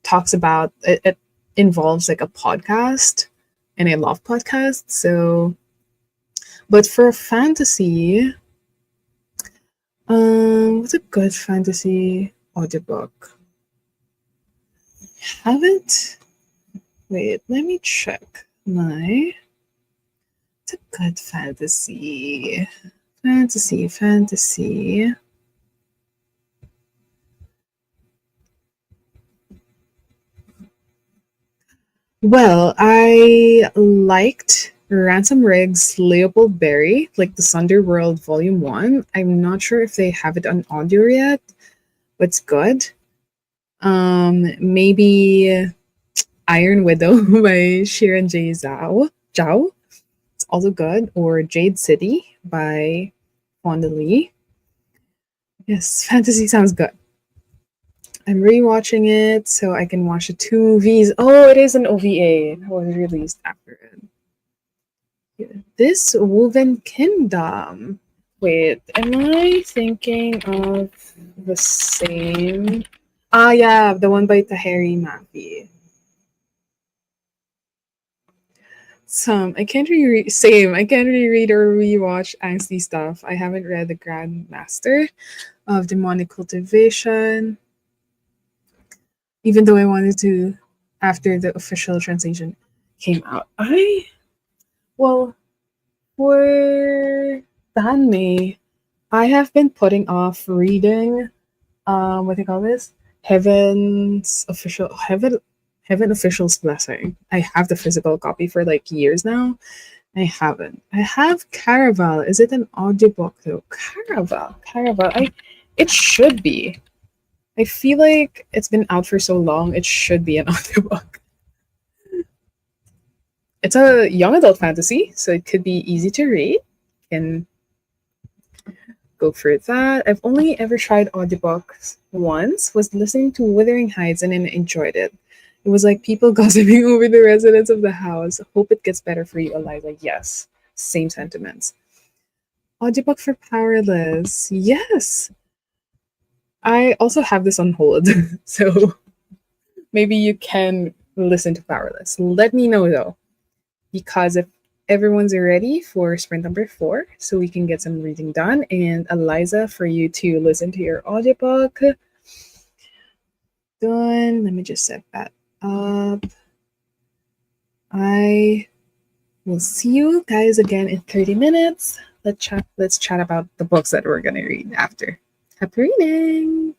talks about it involves like a podcast, and I love podcasts. So, but for fantasy, what's a good fantasy audiobook? Haven't. Wait, let me check my. It's a good fantasy. Fantasy. Well, I liked Ransom Riggs' Leopold Berry, like the Sunderworld Volume 1. I'm not sure if they have it on audio yet, but it's good. Maybe Iron Widow by Shiran J. Zhao. It's also good. Or Jade City by Fonda Lee. Yes, fantasy sounds good. I'm rewatching it so I can watch the two movies. Oh, it is an OVA. It was released after it. This Woven Kingdom. Wait, am I thinking of the same? Ah, yeah, the one by Taheri Mafi. I can't reread or rewatch angsty stuff. I haven't read The Grand Master of Demonic Cultivation, even though I wanted to after the official translation came out. For Danme, I have been putting off reading what do you call this? Heaven Official's Blessing. I have the physical copy for like years now. I haven't. I have Caraval. Is it an audiobook though? Caraval. It should be. I feel like it's been out for so long, it should be an audiobook. It's a young adult fantasy, so it could be easy to read. Can go for that. I've only ever tried audiobooks once, was listening to Wuthering Heights and then enjoyed it. It was like people gossiping over the residents of the house. Hope it gets better for you, Eliza. Yes, same sentiments. Audiobook for Powerless. Yes. I also have this on hold. So maybe you can listen to Powerless. Let me know though, because if everyone's ready for sprint number 4, so we can get some reading done, and Eliza, for you to listen to your audiobook. Done. Let me just set that up. I will see you guys again in 30 minutes. Let's chat about the books that we're gonna read after. Happy reading!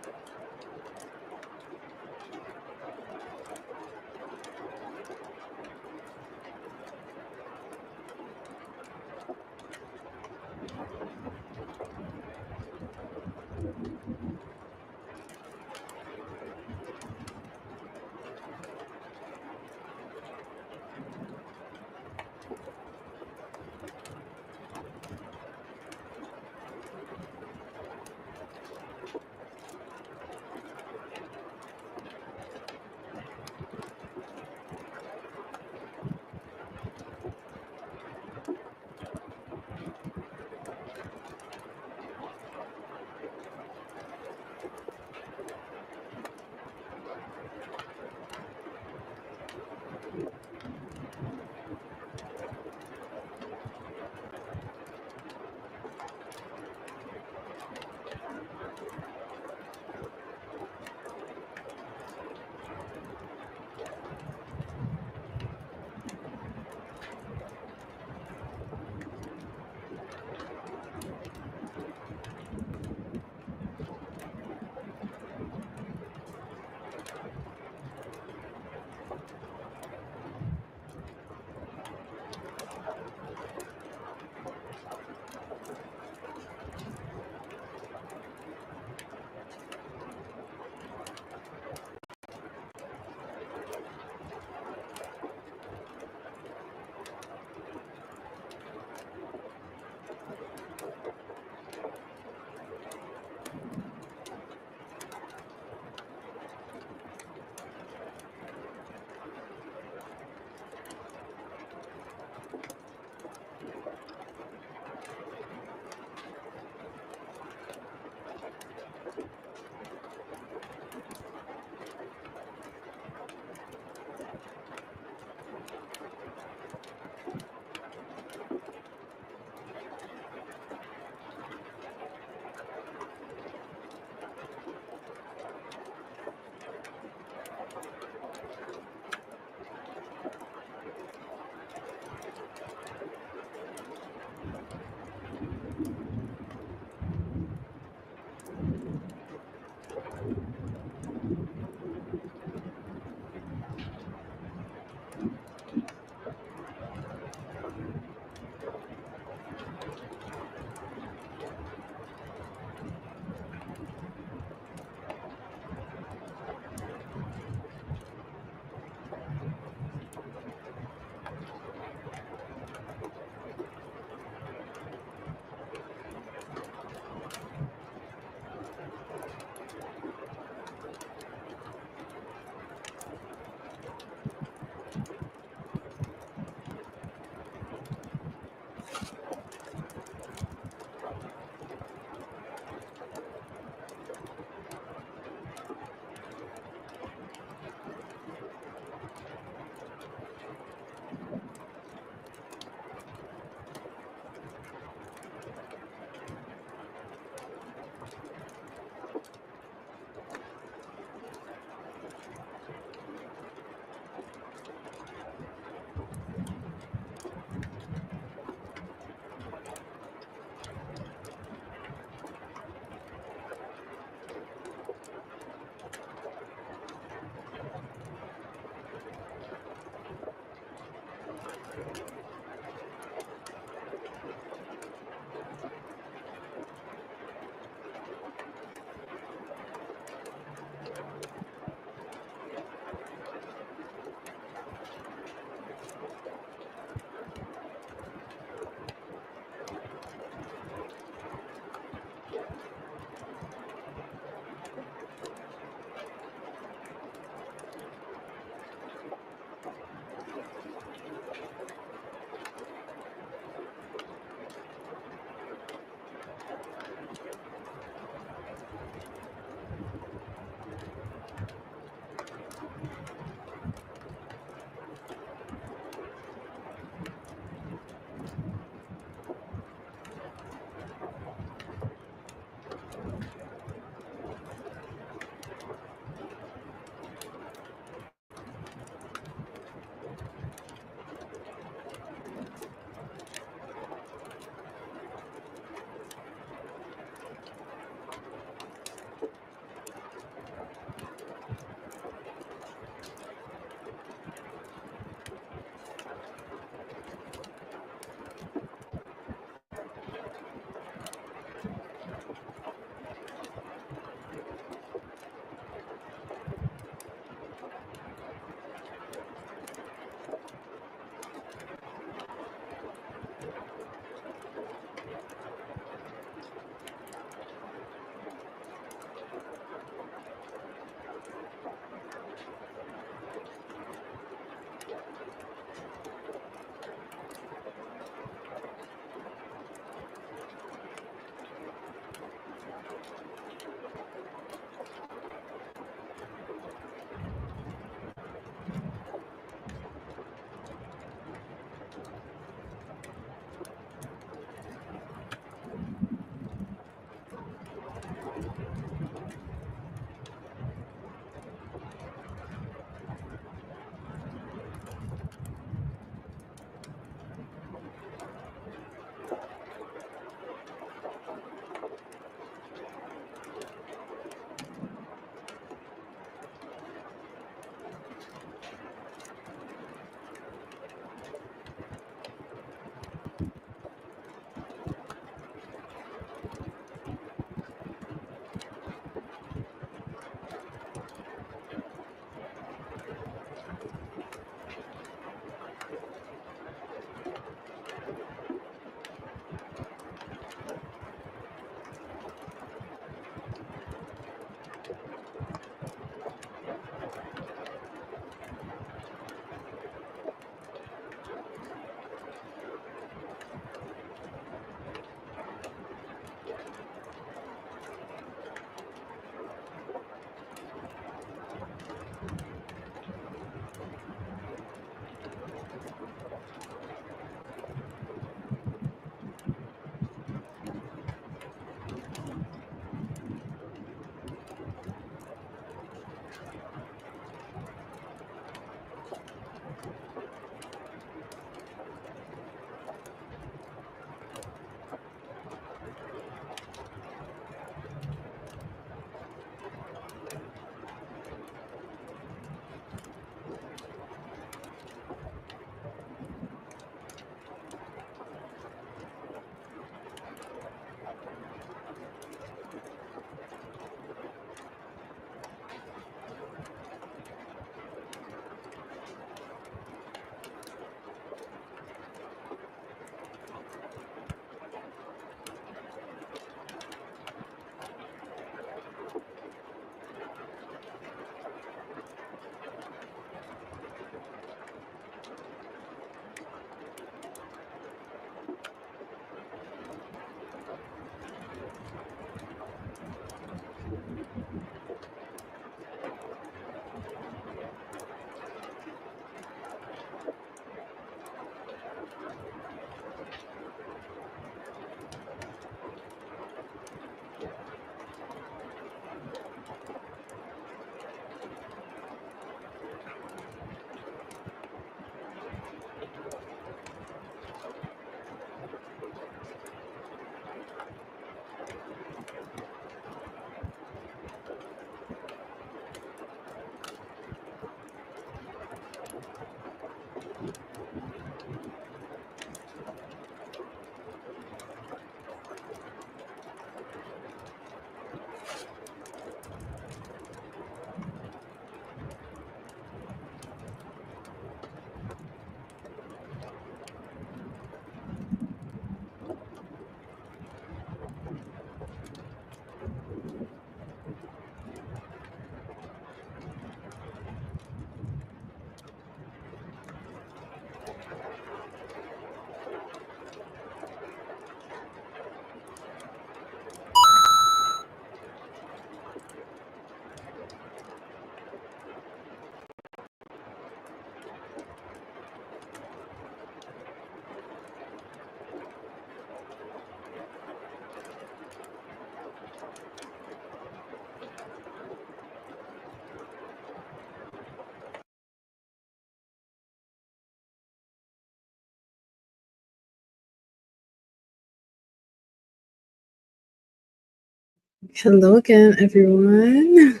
Hello again, everyone.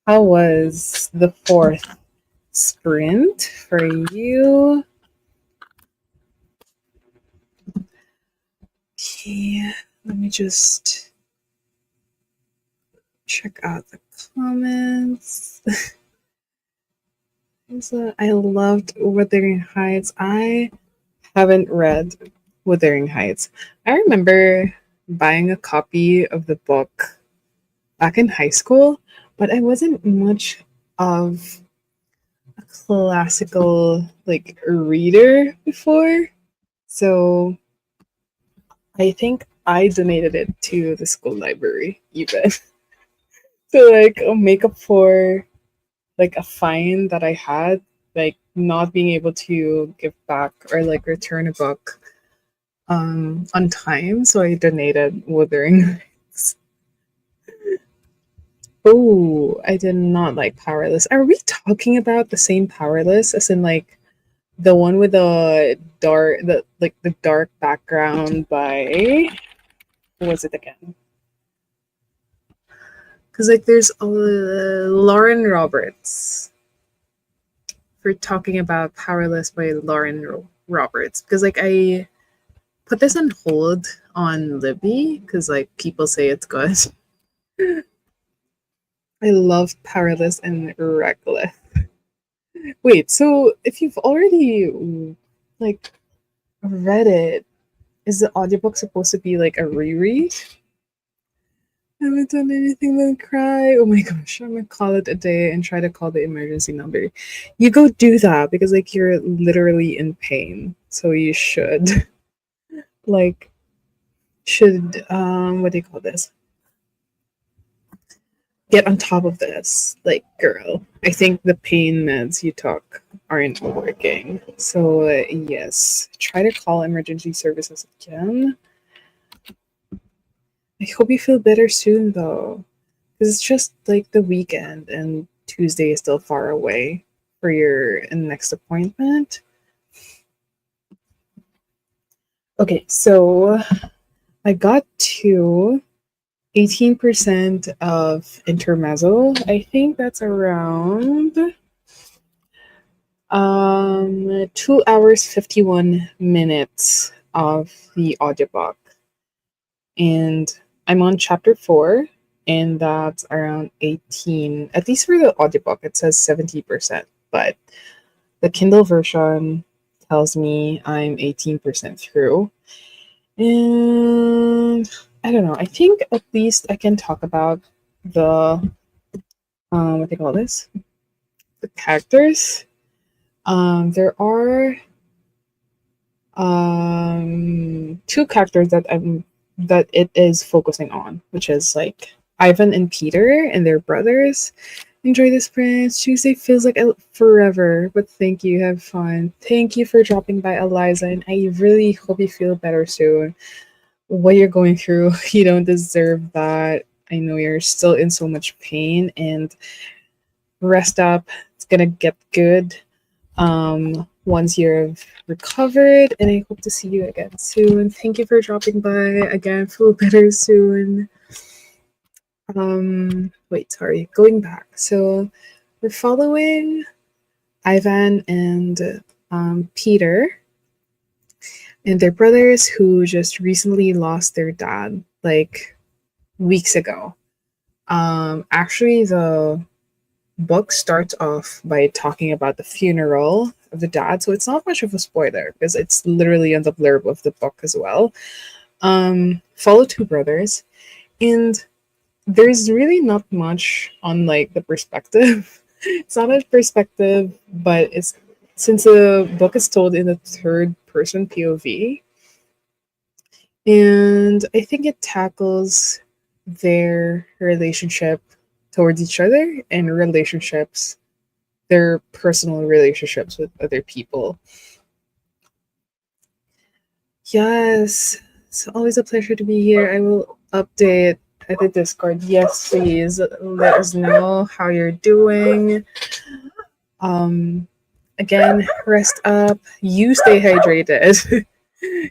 How was the fourth sprint for you? Okay, let me just check out the comments. I loved Wuthering Heights. I haven't read Wuthering Heights. I remember buying a copy of the book back in high school, but I wasn't much of a classical reader before. So I think I donated it to the school library even to make up for like a fine that I had, like not being able to give back or like return a book on time. So I donated Wuthering Heights. Oh, I did not like Powerless. Are we talking about the same Powerless as in like the one with the dark background by what was it again? Because like there's Lauren Roberts. For talking about Powerless by Lauren Roberts, because like I put this on hold on Libby because like people say it's good. I love Powerless and Reckless. Wait, so if you've already like read it, is the audiobook supposed to be like a reread? I haven't done anything but cry. Oh my gosh, I'm gonna call it a day and try to call the emergency number. You go do that because like you're literally in pain. So you should like what do you call this? Get on top of this. Like girl, I think the pain meds you took aren't working. So yes, try to call emergency services again. I hope you feel better soon though. Because it's just like the weekend and Tuesday is still far away for your next appointment. Okay, so I got to 18% of intermezzo. I think that's around 2 hours 51 minutes of the audiobook. And I'm on chapter 4 and that's around 18, at least for the audiobook it says 70%, but the Kindle version tells me I'm 18% through. And I don't know, I think at least I can talk about the what they call this, the characters. There are two characters that it is focusing on, which is like Ivan and Peter and their brothers. Enjoy the sprint. Tuesday feels like forever, but thank you. Have fun. Thank you for dropping by, Eliza, and I really hope you feel better soon. What you're going through, you don't deserve that. I know you're still in so much pain, and rest up. It's gonna get good. Once you're recovered, and I hope to see you again soon. Thank you for dropping by again. Feel better soon. Wait, sorry, going back. So we're following Ivan and Peter and their brothers who just recently lost their dad like weeks ago. Actually, the book starts off by talking about the funeral of the dad, so it's not much of a spoiler because it's literally on the blurb of the book as well. Follow two brothers, and there's really not much on like the perspective. It's not a perspective, but it's since the book is told in the third person POV, and I think it tackles their relationship towards each other and relationships, their personal relationships with other people. Yes, it's always a pleasure to be here. I will update at the Discord. Yes, please let us know how you're doing. Um, Again, rest up. You stay hydrated.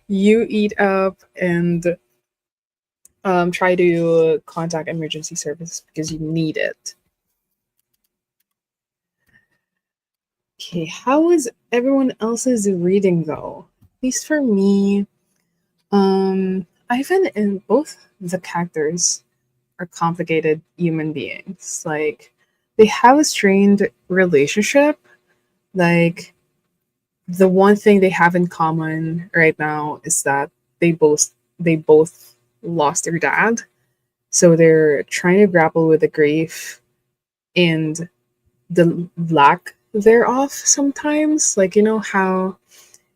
You eat up and try to contact emergency services because you need it. Okay, how is everyone else's reading though? At least for me, Ivan and both the characters are complicated human beings. Like, they have a strained relationship. Like, the one thing they have in common right now is that they both lost their dad. So they're trying to grapple with the grief and the lack thereof sometimes. Like, you know how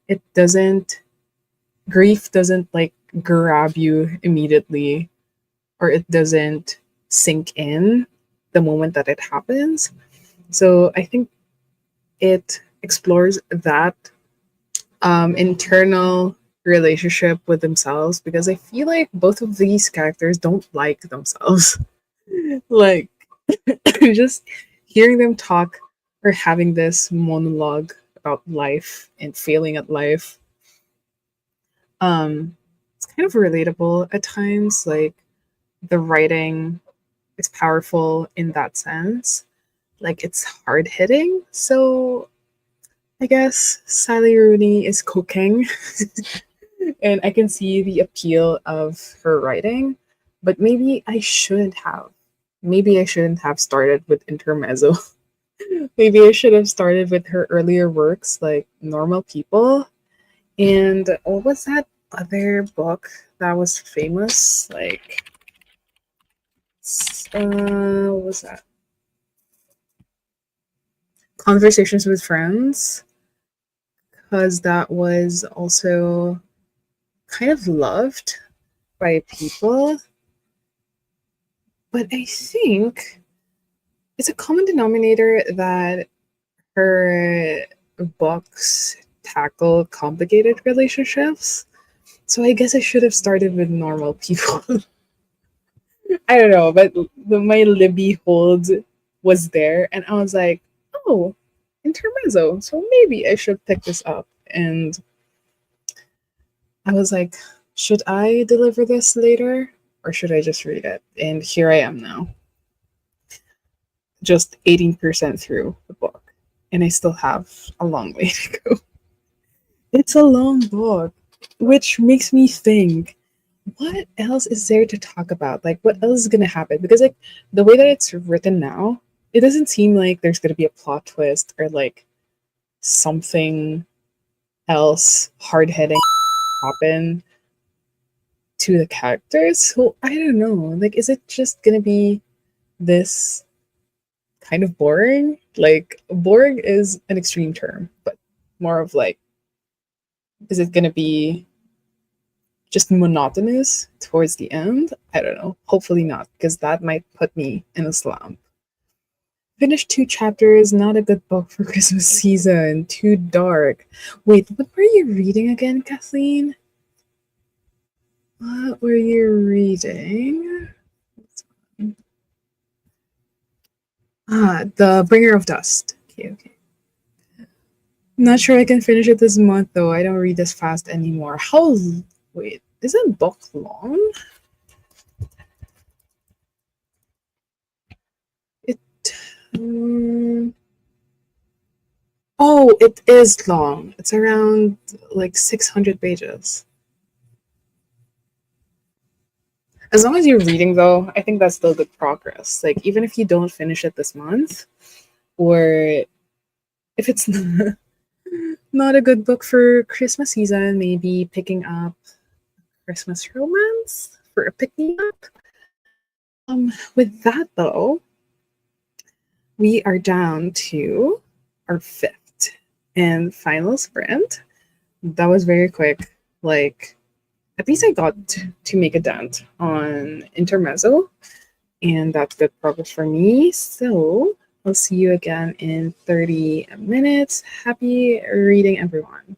it doesn't grief doesn't like grab you immediately, or it doesn't sink in the moment that it happens. So I think it explores that internal relationship with themselves, because I feel like both of these characters don't like themselves. Like, just hearing them talk or having this monologue about life and failing at life, it's kind of relatable at times. Like, the writing is powerful in that sense. Like, it's hard hitting. So I guess Sally Rooney is cooking, and I can see the appeal of her writing. But maybe I shouldn't have. Maybe I shouldn't have started with Intermezzo. Maybe I should have started with her earlier works like Normal People. And what was that other book that was famous? Like, what was that? Conversations with Friends, because that was also kind of loved by people. But I think it's a common denominator that her books tackle complicated relationships. So I guess I should have started with Normal People. I don't know, but my Libby hold was there, and I was like, oh, Intermezzo. So maybe I should pick this up. And I was like, should I deliver this later or should I just read it? And here I am now, just 18% through the book, and I still have a long way to go. It's a long book, which makes me think, what else is there to talk about? Like, what else is going to happen? Because, like, the way that it's written now, it doesn't seem like there's going to be a plot twist or like something else hard hitting happen to the characters. So I don't know. Like, is it just gonna be this kind of boring? Like, boring is an extreme term, but more of like, is it gonna be just monotonous towards the end? I don't know. Hopefully not, because that might put me in a slump. Finished 2 chapters, not a good book for Christmas season, too dark. Wait, what were you reading again, Kathleen? What were you reading? The Bringer of Dust. Okay, okay. Not sure I can finish it this month though. I don't read this fast anymore. Wait, isn't book long? It. Um, oh, it is long. It's around like 600 pages. As long as you're reading though, I think that's still good progress. Like, even if you don't finish it this month, or if it's not a good book for Christmas season, maybe picking up Christmas romance for a pick me up. With that though, we are down to our fifth and final sprint. That was very quick. Like, at least I got to make a dent on Intermezzo, and that's good progress for me. So I'll see you again in 30 minutes. Happy reading, everyone.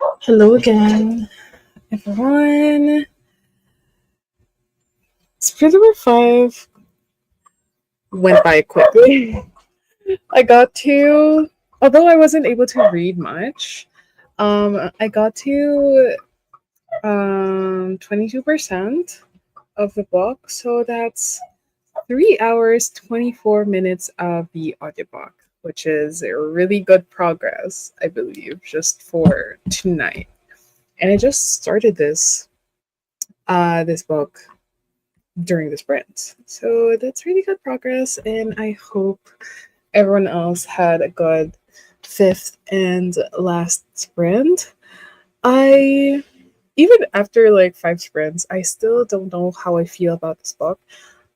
Hello again, everyone. Sprint number 5 went by quickly. I got to, although I wasn't able to read much, I got to 22% of the book, so that's 3 hours 24 minutes of the audiobook, which is a really good progress, I believe, just for tonight. And I just started this book during the sprint. So that's really good progress, and I hope everyone else had a good fifth and last sprint. I even after like 5 sprints, I still don't know how I feel about this book.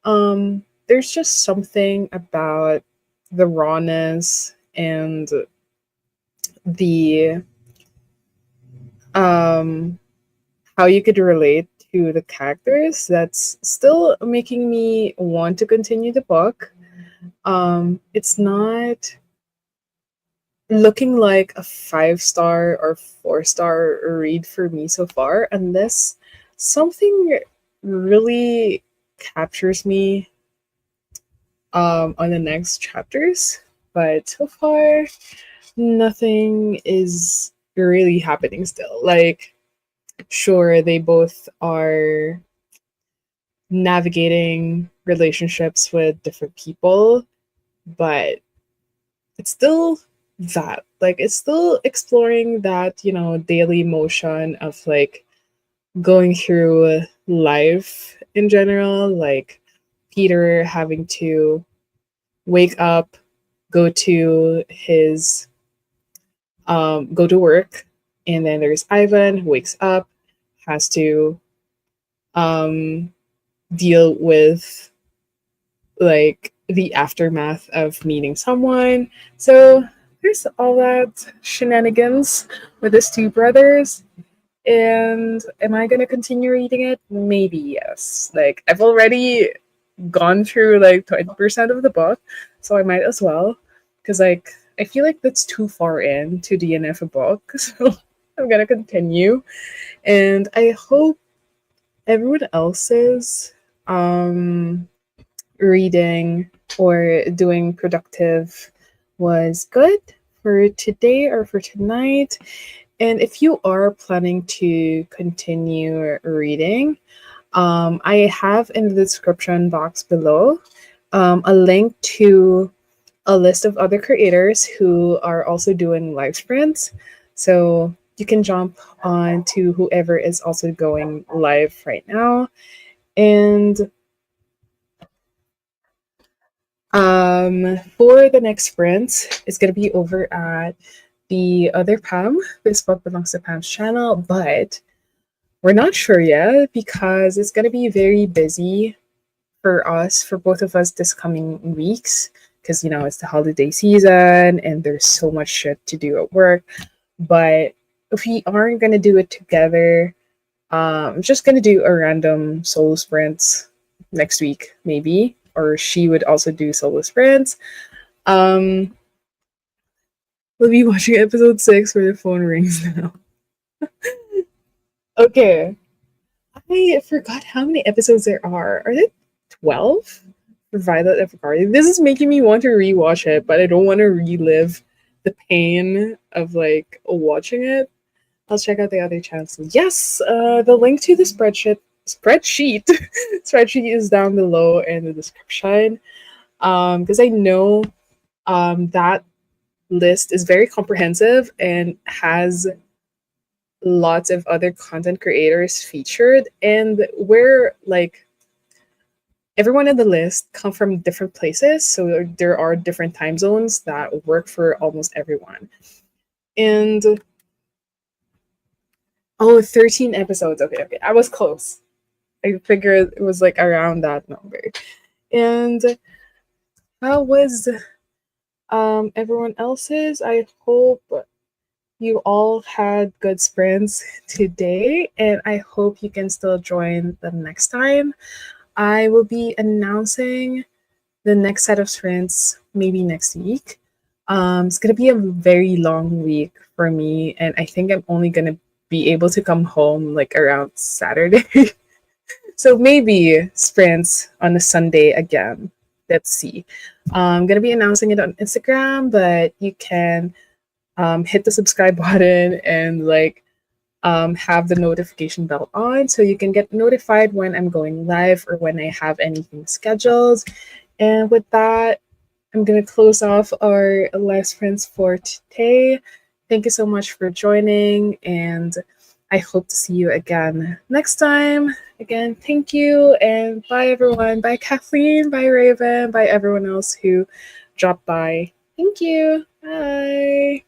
There's just something about the rawness and the um how you could relate to the characters that's still making me want to continue the book. It's not looking like a 5 star or 4 star read for me so far, unless something really captures me on the next chapters. But so far, nothing is really happening still. Like, sure, they both are navigating relationships with different people, but it's still that. Like, it's still exploring that, daily motion of like going through life in general, like Peter having to wake up, go to his go to work, and then there's Ivan who wakes up, has to um deal with like the aftermath of meeting someone. So there's all that shenanigans with his two brothers. And am I gonna continue reading it? Maybe yes. Like I've already gone through like 20% of the book, so I might as well. Cause like I feel like that's too far in to DNF a book. So I'm gonna continue. And I hope everyone else's reading or doing productive was good for today or for tonight. And if you are planning to continue reading, I have in the description box below a link to a list of other creators who are also doing live sprints. So you can jump on to whoever is also going live right now. And for the next sprint, it's going to be over at the other Pam. This book belongs to Pam's channel, but we're not sure yet because it's going to be very busy for us, for both of us this coming weeks, because, it's the holiday season and there's so much shit to do at work. But if we aren't going to do it together, I'm just going to do a random solo sprints next week, maybe. Or she would also do solo sprints. Um, we'll be watching episode 6 where the phone rings now. Okay. I forgot how many episodes there are. Are there 12 for Violet Evergarden? This is making me want to rewatch it, but I don't want to relive the pain of like watching it. I'll check out the other channels. Yes, the link to the spreadsheet spreadsheet is down below in the description. Because I know that list is very comprehensive and has lots of other content creators featured, and where like everyone in the list come from different places, so there are different time zones that work for almost everyone. And 13 episodes. Okay, I was close. I figured it was like around that number. And how was everyone else's? I hope you all had good sprints today, and I hope you can still join the next time. I will be announcing the next set of sprints maybe next week. It's gonna be a very long week for me, and I think I'm only gonna be able to come home like around Saturday. So maybe sprints on a Sunday again. Let's see. I'm gonna be announcing it on Instagram, but you can hit the subscribe button and like have the notification bell on so you can get notified when I'm going live or when I have anything scheduled. And with that, I'm going to close off our live sprints for today. Thank you so much for joining, and I hope to see you again next time. Again, thank you, and bye everyone. Bye Kathleen, bye Raven, bye everyone else who dropped by. Thank you. Bye.